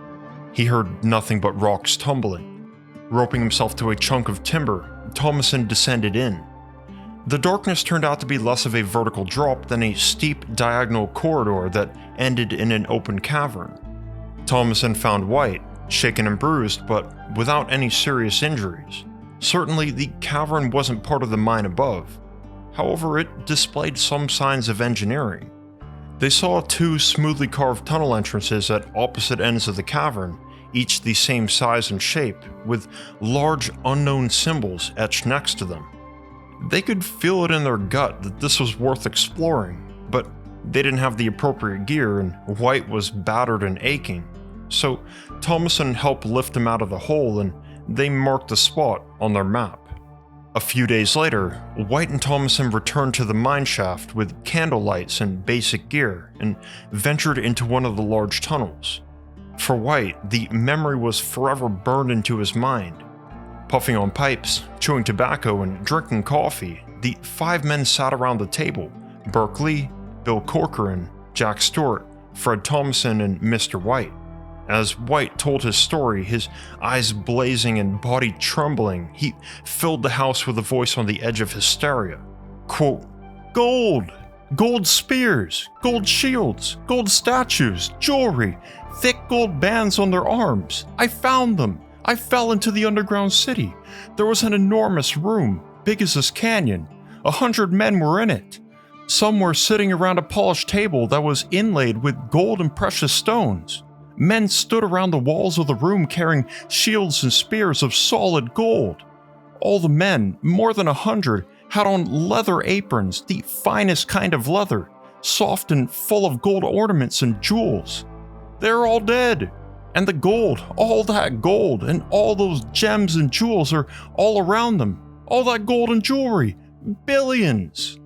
He heard nothing but rocks tumbling. Roping himself to a chunk of timber, Thomason descended in. The darkness turned out to be less of a vertical drop than a steep diagonal corridor that ended in an open cavern. Thomason found White, shaken and bruised, but without any serious injuries. Certainly, the cavern wasn't part of the mine above. However, it displayed some signs of engineering. They saw two smoothly carved tunnel entrances at opposite ends of the cavern, each the same size and shape, with large unknown symbols etched next to them. They could feel it in their gut that this was worth exploring, but they didn't have the appropriate gear and White was battered and aching. So Thomason helped lift him out of the hole and they marked the spot on their map. A few days later, White and Thomason returned to the mine shaft with candle lights and basic gear and ventured into one of the large tunnels. For White, the memory was forever burned into his mind. Puffing on pipes, chewing tobacco, and drinking coffee, the five men sat around the table: Burke Lee, Bill Corcoran, Jack Stewart, Fred Thomason, and Mr. White. As White told his story, his eyes blazing and body trembling, he filled the house with a voice on the edge of hysteria. Quote, "Gold! Gold spears, gold shields, gold statues, jewelry, thick gold bands on their arms. I found them. I fell into the underground city. There was an enormous room, big as this canyon. 100 men were in it. Some were sitting around a polished table that was inlaid with gold and precious stones. Men stood around the walls of the room carrying shields and spears of solid gold. All the men, more than 100, had on leather aprons, the finest kind of leather, soft and full of gold ornaments and jewels. They're all dead. And the gold, all that gold, and all those gems and jewels are all around them. All that gold and jewelry. Billions."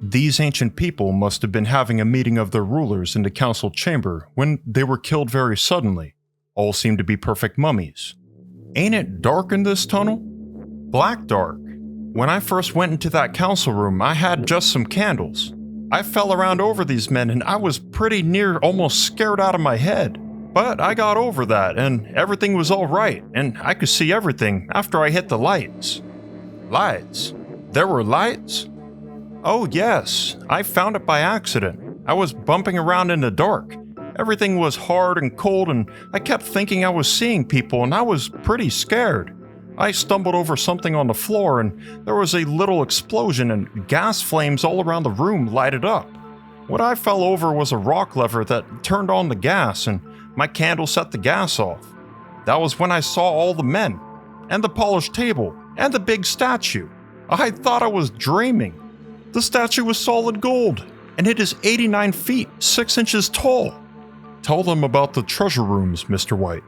These ancient people must have been having a meeting of their rulers in the council chamber when they were killed very suddenly. All seemed to be perfect mummies. Ain't it dark in this tunnel? Black dark. When I first went into that council room, I had just some candles. I fell around over these men and I was pretty near almost scared out of my head. But I got over that and everything was all right and I could see everything after I hit the lights. Lights? There were lights? Oh yes, I found it by accident. I was bumping around in the dark. Everything was hard and cold, and I kept thinking I was seeing people, and I was pretty scared. I stumbled over something on the floor, and there was a little explosion, and gas flames all around the room lighted up. What I fell over was a rock lever that turned on the gas, and my candle set the gas off. That was when I saw all the men, and the polished table, and the big statue. I thought I was dreaming. The statue was solid gold, and it is 89 feet, 6 inches tall. Tell them about the treasure rooms, Mr. White.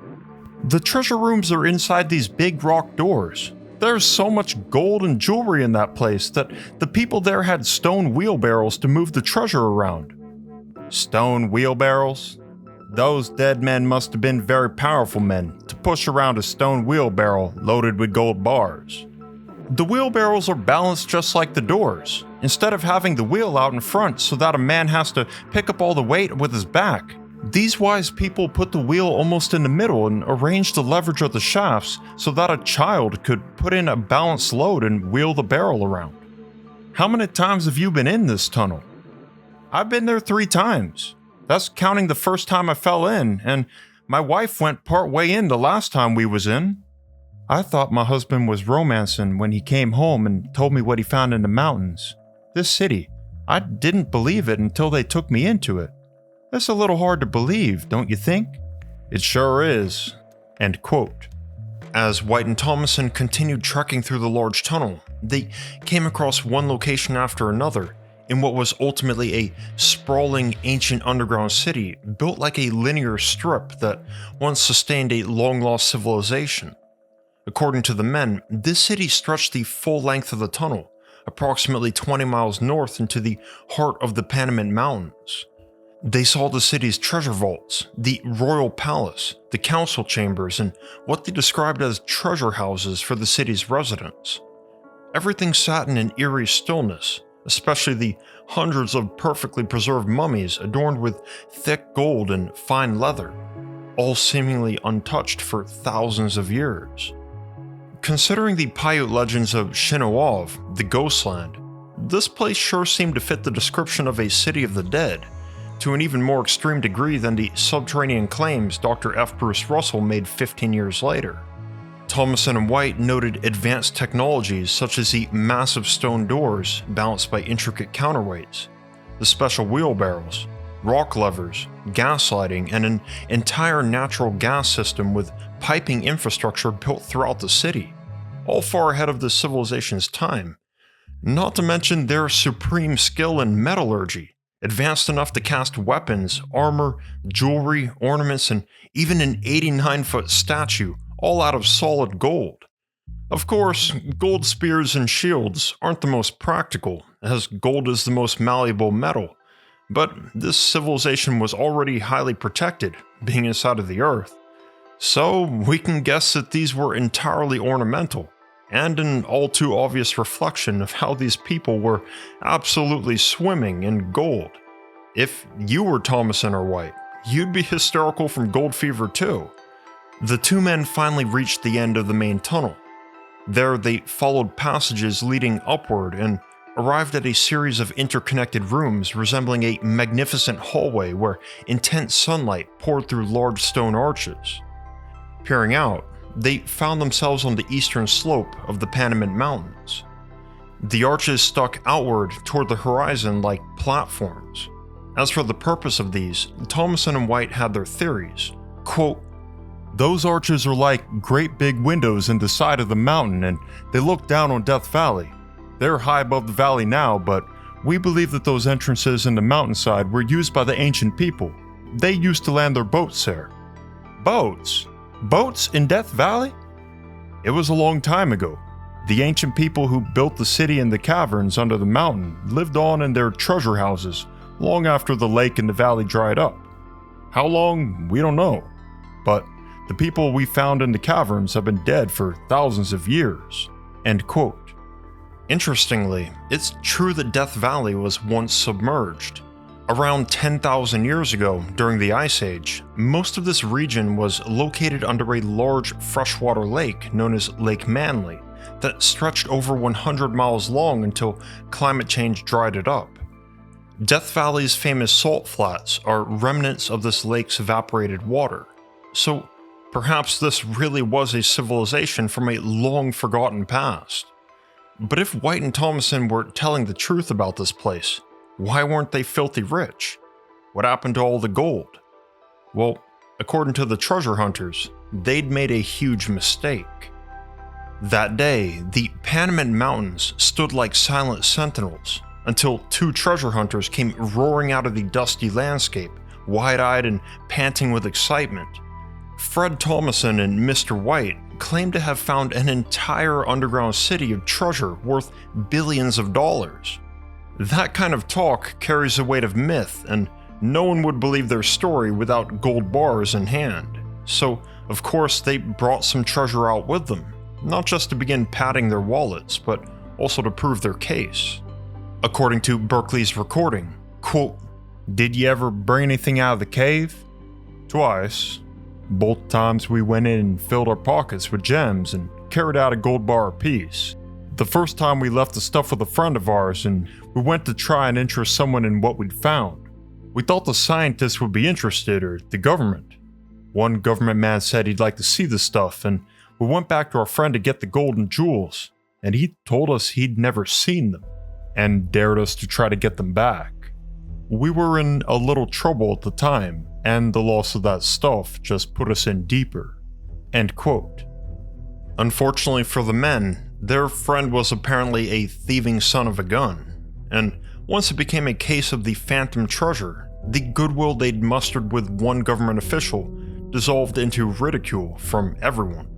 The treasure rooms are inside these big rock doors. There's so much gold and jewelry in that place that the people there had stone wheelbarrows to move the treasure around. Stone wheelbarrows? Those dead men must have been very powerful men to push around a stone wheelbarrow loaded with gold bars. The wheelbarrows are balanced just like the doors, instead of having the wheel out in front so that a man has to pick up all the weight with his back. These wise people put the wheel almost in the middle and arranged the leverage of the shafts so that a child could put in a balanced load and wheel the barrel around. How many times have you been in this tunnel? I've been there 3 times. That's counting the first time I fell in, and my wife went part way in the last time we was in. I thought my husband was romancing when he came home and told me what he found in the mountains. This city. I didn't believe it until they took me into it. That's a little hard to believe, don't you think? It sure is. End quote. As White and Thomason continued trekking through the large tunnel, they came across one location after another in what was ultimately a sprawling ancient underground city built like a linear strip that once sustained a long-lost civilization. According to the men, this city stretched the full length of the tunnel, approximately 20 miles north into the heart of the Panamint Mountains. They saw the city's treasure vaults, the royal palace, the council chambers, and what they described as treasure houses for the city's residents. Everything sat in an eerie stillness, especially the hundreds of perfectly preserved mummies adorned with thick gold and fine leather, all seemingly untouched for thousands of years. Considering the Paiute legends of Shinawov, the Ghostland, this place sure seemed to fit the description of a city of the dead, to an even more extreme degree than the subterranean claims Dr. F. Bruce Russell made 15 years later. Thomason and White noted advanced technologies such as the massive stone doors balanced by intricate counterweights, the special wheelbarrows, rock levers, gas lighting, and an entire natural gas system with piping infrastructure built throughout the city, all far ahead of the civilization's time. Not to mention their supreme skill in metallurgy, advanced enough to cast weapons, armor, jewelry, ornaments, and even an 89-foot statue, all out of solid gold. Of course, gold spears and shields aren't the most practical, as gold is the most malleable metal, but this civilization was already highly protected, being inside of the earth. So we can guess that these were entirely ornamental, and an all too obvious reflection of how these people were absolutely swimming in gold. If you were Thomason or White, you'd be hysterical from gold fever too. The 2 men finally reached the end of the main tunnel. There they followed passages leading upward and arrived at a series of interconnected rooms resembling a magnificent hallway where intense sunlight poured through large stone arches. Peering out, they found themselves on the eastern slope of the Panamint Mountains. The arches stuck outward toward the horizon like platforms. As for the purpose of these, Thomason and White had their theories. Quote, "Those arches are like great big windows in the side of the mountain, and they look down on Death Valley. They're high above the valley now, but we believe that those entrances in the mountainside were used by the ancient people. They used to land their boats there." Boats? Boats in Death Valley? It was a long time ago. The ancient people who built the city in the caverns under the mountain lived on in their treasure houses long after the lake and the valley dried up. How long, we don't know. But the people we found in the caverns have been dead for thousands of years. End quote. Interestingly, it's true that Death Valley was once submerged. Around 10,000 years ago, during the Ice Age, most of this region was located under a large freshwater lake known as Lake Manly that stretched over 100 miles long until climate change dried it up. Death Valley's famous salt flats are remnants of this lake's evaporated water, so perhaps this really was a civilization from a long-forgotten past. But if White and Thomason were telling the truth about this place, why weren't they filthy rich? What happened to all the gold? Well, according to the treasure hunters, they'd made a huge mistake. That day, the Panamint Mountains stood like silent sentinels until two treasure hunters came roaring out of the dusty landscape, wide-eyed and panting with excitement. Fred Thomason and Mr. White claimed to have found an entire underground city of treasure worth billions of dollars. That kind of talk carries the weight of myth, and no one would believe their story without gold bars in hand. So, of course, they brought some treasure out with them, not just to begin padding their wallets, but also to prove their case. According to Berkeley's recording, quote, "Did you ever bring anything out of the cave?" "Twice. Both times we went in and filled our pockets with gems and carried out a gold bar apiece. The first time we left the stuff with a friend of ours and we went to try and interest someone in what we'd found. We thought the scientists would be interested, or the government. One government man said he'd like to see the stuff, and we went back to our friend to get the gold and jewels, and he told us he'd never seen them, and dared us to try to get them back. We were in a little trouble at the time, and the loss of that stuff just put us in deeper." End quote. Unfortunately for the men, their friend was apparently a thieving son of a gun, and once it became a case of the phantom treasure, the goodwill they'd mustered with one government official dissolved into ridicule from everyone.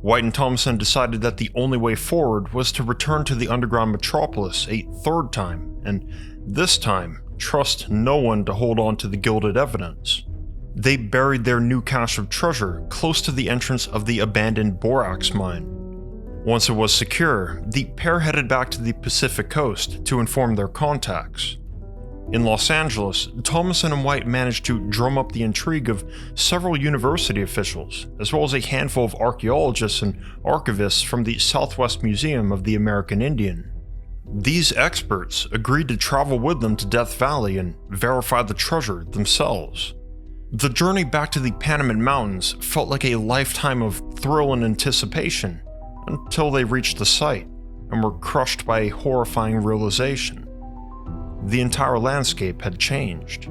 White and Thomason decided that the only way forward was to return to the underground metropolis a third time, and this time, trust no one to hold on to the gilded evidence. They buried their new cache of treasure close to the entrance of the abandoned borax mine. Once it was secure, the pair headed back to the Pacific coast to inform their contacts. In Los Angeles, Thomason and White managed to drum up the intrigue of several university officials, as well as a handful of archaeologists and archivists from the Southwest Museum of the American Indian. These experts agreed to travel with them to Death Valley and verify the treasure themselves. The journey back to the Panamint Mountains felt like a lifetime of thrill and anticipation, until they reached the site and were crushed by a horrifying realization. The entire landscape had changed.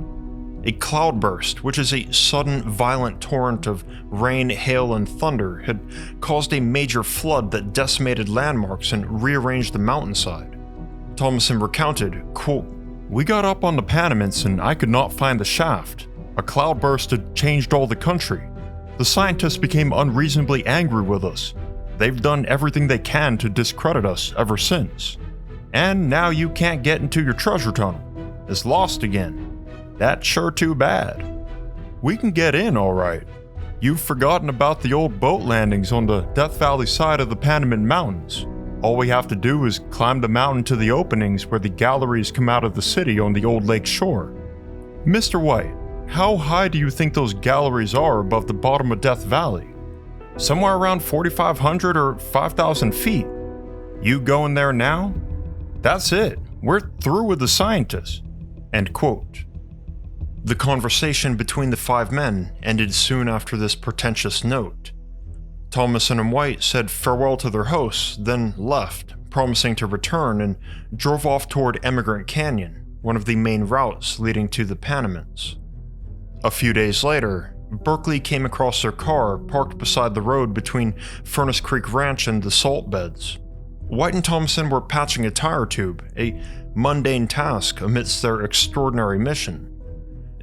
A cloudburst, which is a sudden, violent torrent of rain, hail, and thunder, had caused a major flood that decimated landmarks and rearranged the mountainside. Thomason recounted, quote, "We got up on the Panamints and I could not find the shaft. A cloudburst had changed all the country. The scientists became unreasonably angry with us. They've done everything they can to discredit us ever since. And now you can't get into your treasure tunnel. It's lost again. That's sure too bad. We can get in all right. You've forgotten about the old boat landings on the Death Valley side of the Panamint Mountains. All we have to do is climb the mountain to the openings where the galleries come out of the city on the old lake shore. Mr. White, how high do you think those galleries are above the bottom of Death Valley? Somewhere around 4,500 or 5,000 feet. You going there now? That's it. We're through with the scientists." End quote. The conversation between the five men ended soon after this pretentious note. Thomason and White said farewell to their hosts, then left, promising to return, and drove off toward Emigrant Canyon, one of the main routes leading to the Panamints. A few days later, Berkeley came across their car parked beside the road between Furnace Creek Ranch and the salt beds. White and Thomason were patching a tire tube, a mundane task amidst their extraordinary mission.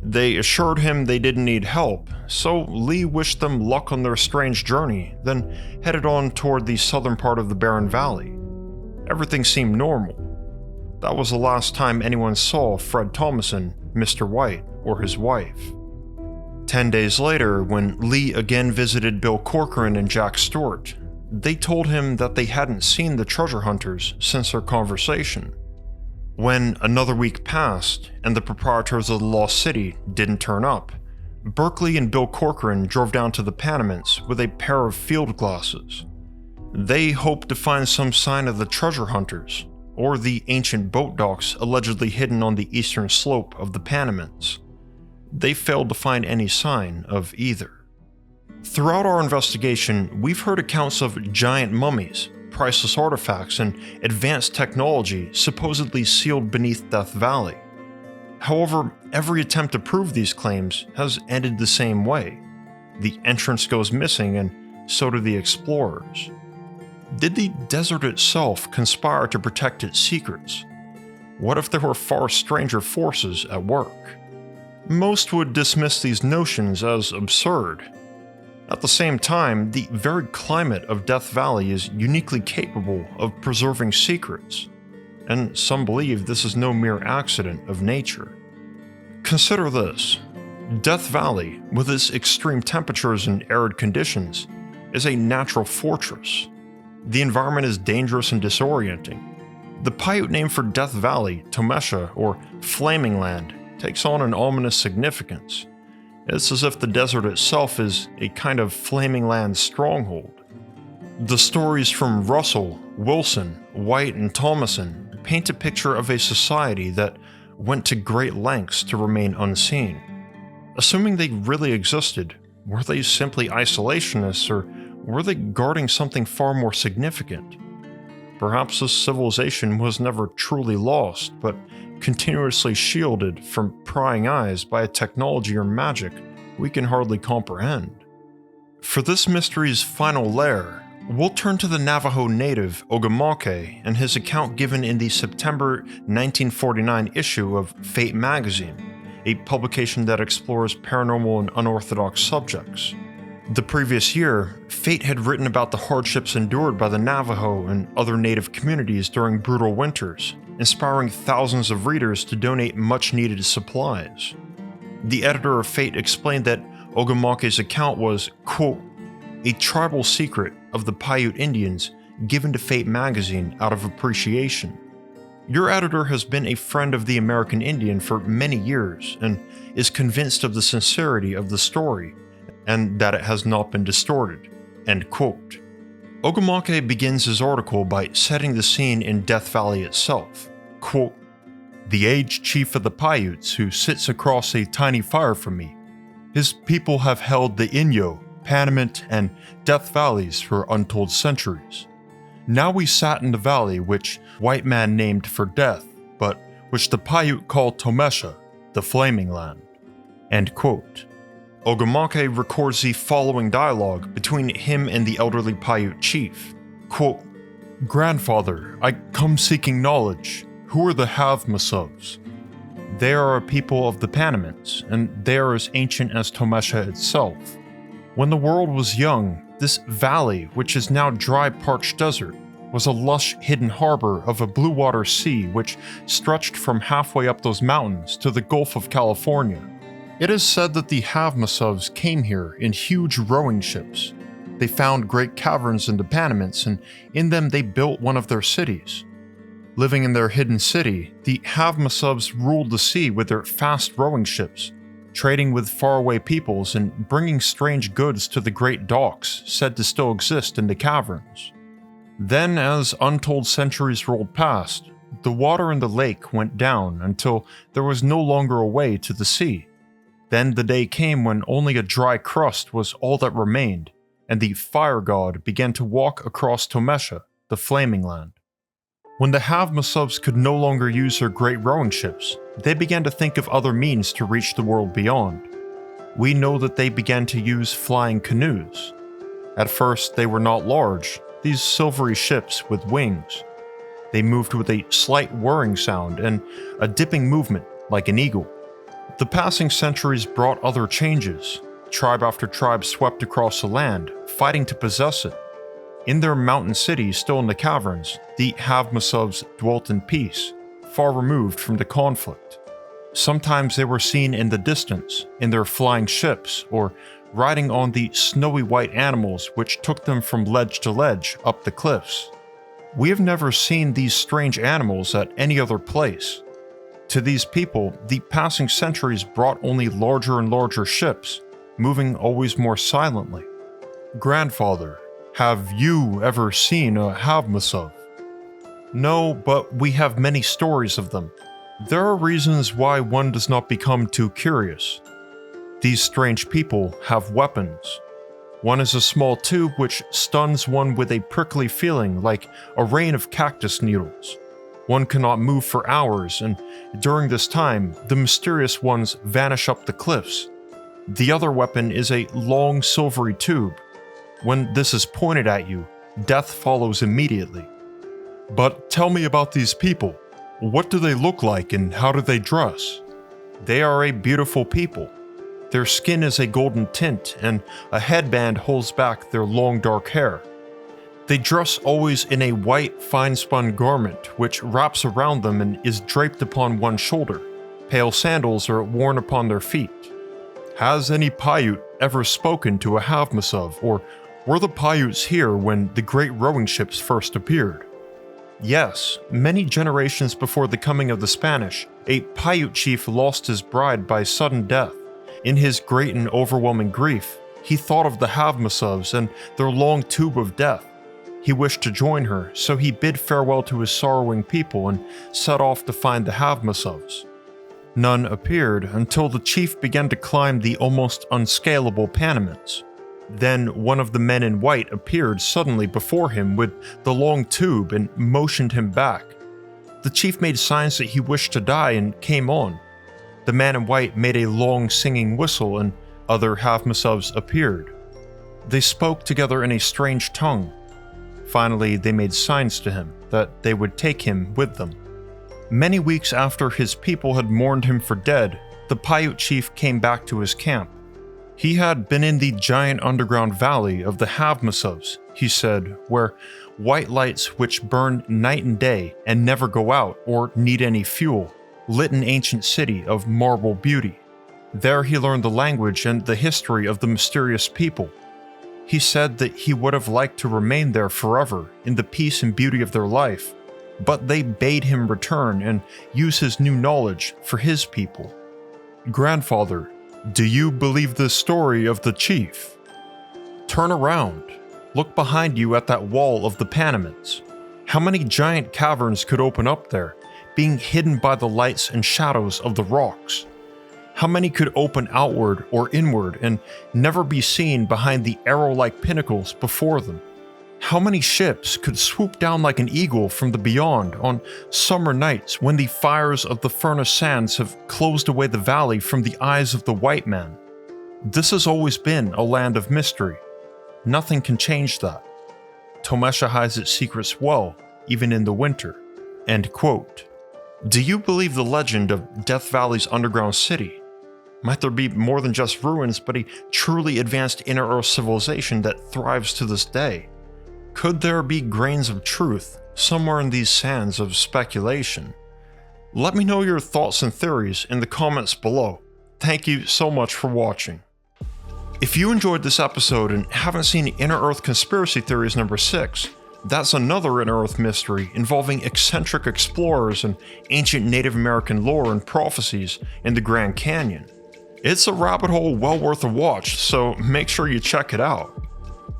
They assured him they didn't need help, so Lee wished them luck on their strange journey, then headed on toward the southern part of the barren valley. Everything seemed normal. That was the last time anyone saw Fred Thomason, Mr. White, or his wife. 10 days later, when Lee again visited Bill Corcoran and Jack Stewart, they told him that they hadn't seen the treasure hunters since their conversation. When another week passed and the proprietors of the lost city didn't turn up, Berkeley and Bill Corcoran drove down to the Panamints with a pair of field glasses. They hoped to find some sign of the treasure hunters, or the ancient boat docks allegedly hidden on the eastern slope of the Panamints. They failed to find any sign of either. Throughout our investigation, we've heard accounts of giant mummies, priceless artifacts, and advanced technology supposedly sealed beneath Death Valley. However, every attempt to prove these claims has ended the same way. The entrance goes missing, and so do the explorers. Did the desert itself conspire to protect its secrets? What if there were far stranger forces at work? Most would dismiss these notions as absurd. At the same time, the very climate of Death Valley is uniquely capable of preserving secrets, and some believe this is no mere accident of nature. Consider this. Death Valley, with its extreme temperatures and arid conditions, is a natural fortress. The environment is dangerous and disorienting. The Paiute name for Death Valley, Tomesha, or Flaming Land, takes on an ominous significance. It's as if the desert itself is a kind of Flaming Land stronghold. The stories from Russell, Wilson, White, and Thomason paint a picture of a society that went to great lengths to remain unseen. Assuming they really existed, were they simply isolationists, or were they guarding something far more significant? Perhaps this civilization was never truly lost, but continuously shielded from prying eyes by a technology or magic we can hardly comprehend. For this mystery's final layer, we'll turn to the Navajo native Ogamake and his account given in the September 1949 issue of Fate magazine, a publication that explores paranormal and unorthodox subjects. The previous year, Fate had written about the hardships endured by the Navajo and other native communities during brutal winters, inspiring thousands of readers to donate much-needed supplies. The editor of Fate explained that Ogamake's account was, quote, a tribal secret of the Paiute Indians given to Fate magazine out of appreciation. Your editor has been a friend of the American Indian for many years and is convinced of the sincerity of the story and that it has not been distorted, end quote. Ogamake begins his article by setting the scene in Death Valley itself. Quote, the aged chief of the Paiutes who sits across a tiny fire from me. His people have held the Inyo, Panamint, and Death Valleys for untold centuries. Now we sat in the valley which white man named for death, but which the Paiute called Tomesha, the Flaming Land. End quote. Ogamake records the following dialogue between him and the elderly Paiute chief. Quote, grandfather, I come seeking knowledge. Who are the Havmasovs? They are a people of the Panamints, and they are as ancient as Tomesha itself. When the world was young, this valley, which is now dry, parched desert, was a lush, hidden harbor of a blue water sea which stretched from halfway up those mountains to the Gulf of California. It is said that the Havmasovs came here in huge rowing ships. They found great caverns in the Panamints, and in them they built one of their cities. Living in their hidden city, the Havmasovs ruled the sea with their fast rowing ships, trading with faraway peoples and bringing strange goods to the great docks said to still exist in the caverns. Then, as untold centuries rolled past, the water in the lake went down until there was no longer a way to the sea. Then the day came when only a dry crust was all that remained, and the fire god began to walk across Tomesha, the Flaming Land. When the Havmasovs could no longer use their great rowing ships, they began to think of other means to reach the world beyond. We know that they began to use flying canoes. At first, they were not large, these silvery ships with wings. They moved with a slight whirring sound and a dipping movement like an eagle. The passing centuries brought other changes. Tribe after tribe swept across the land, fighting to possess it. In their mountain cities still in the caverns, the Havmasovs dwelt in peace, far removed from the conflict. Sometimes they were seen in the distance, in their flying ships, or riding on the snowy white animals which took them from ledge to ledge up the cliffs. We have never seen these strange animals at any other place. To these people, the passing centuries brought only larger and larger ships, moving always more silently. Grandfather, have you ever seen a Havmasov? No, but we have many stories of them. There are reasons why one does not become too curious. These strange people have weapons. One is a small tube which stuns one with a prickly feeling like a rain of cactus needles. One cannot move for hours, and during this time, the mysterious ones vanish up the cliffs. The other weapon is a long silvery tube. When this is pointed at you, death follows immediately. But tell me about these people. What do they look like and how do they dress? They are a beautiful people. Their skin is a golden tint, and a headband holds back their long dark hair. They dress always in a white, fine-spun garment, which wraps around them and is draped upon one shoulder. Pale sandals are worn upon their feet. Has any Paiute ever spoken to a Havmasov, or were the Paiutes here when the great rowing ships first appeared? Yes, many generations before the coming of the Spanish, a Paiute chief lost his bride by sudden death. In his great and overwhelming grief, he thought of the Havmasovs and their long tube of death. He wished to join her, so he bid farewell to his sorrowing people and set off to find the Havmasovs. None appeared until the chief began to climb the almost unscalable Panamints. Then one of the men in white appeared suddenly before him with the long tube and motioned him back. The chief made signs that he wished to die and came on. The man in white made a long singing whistle and other Havmasovs appeared. They spoke together in a strange tongue. Finally, they made signs to him that they would take him with them. Many weeks after his people had mourned him for dead, the Paiute chief came back to his camp. He had been in the giant underground valley of the Havmasovs, he said, where white lights which burn night and day and never go out or need any fuel lit an ancient city of marble beauty. There he learned the language and the history of the mysterious people. He said that he would have liked to remain there forever in the peace and beauty of their life, but they bade him return and use his new knowledge for his people. Grandfather, do you believe this story of the chief? Turn around. Look behind you at that wall of the Panamints. How many giant caverns could open up there, being hidden by the lights and shadows of the rocks? How many could open outward or inward and never be seen behind the arrow-like pinnacles before them? How many ships could swoop down like an eagle from the beyond on summer nights when the fires of the furnace sands have closed away the valley from the eyes of the white man? This has always been a land of mystery. Nothing can change that. Tomesha hides its secrets well, even in the winter. End quote. Do you believe the legend of Death Valley's underground city? Might there be more than just ruins, but a truly advanced inner-earth civilization that thrives to this day? Could there be grains of truth somewhere in these sands of speculation? Let me know your thoughts and theories in the comments below. Thank you so much for watching. If you enjoyed this episode and haven't seen Inner Earth Conspiracy Theories number 6, that's another Inner Earth mystery involving eccentric explorers and ancient Native American lore and prophecies in the Grand Canyon. It's a rabbit hole well worth a watch, so make sure you check it out.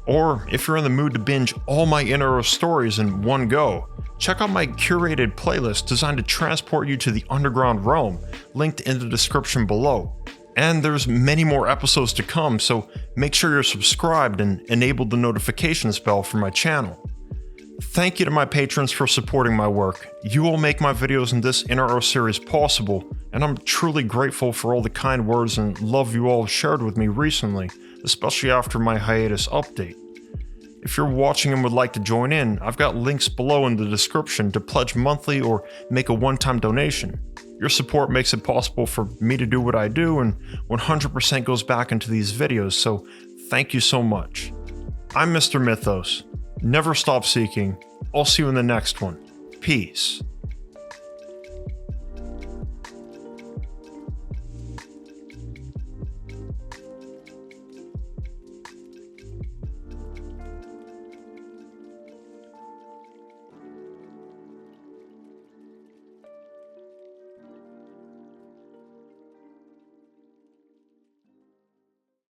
Or if you're in the mood to binge all my Inner Earth stories in one go, check out my curated playlist designed to transport you to the underground realm, linked in the description below. And there's many more episodes to come, so make sure you're subscribed and enable the notifications bell for my channel. Thank you to my patrons for supporting my work. You all make my videos in this Inner Earth series possible, and I'm truly grateful for all the kind words and love you all shared with me recently, especially after my hiatus update. If you're watching and would like to join in, I've got links below in the description to pledge monthly or make a one-time donation. Your support makes it possible for me to do what I do, and 100% goes back into these videos, so thank you so much. I'm Mr. Mythos. Never stop seeking. I'll see you in the next one. Peace.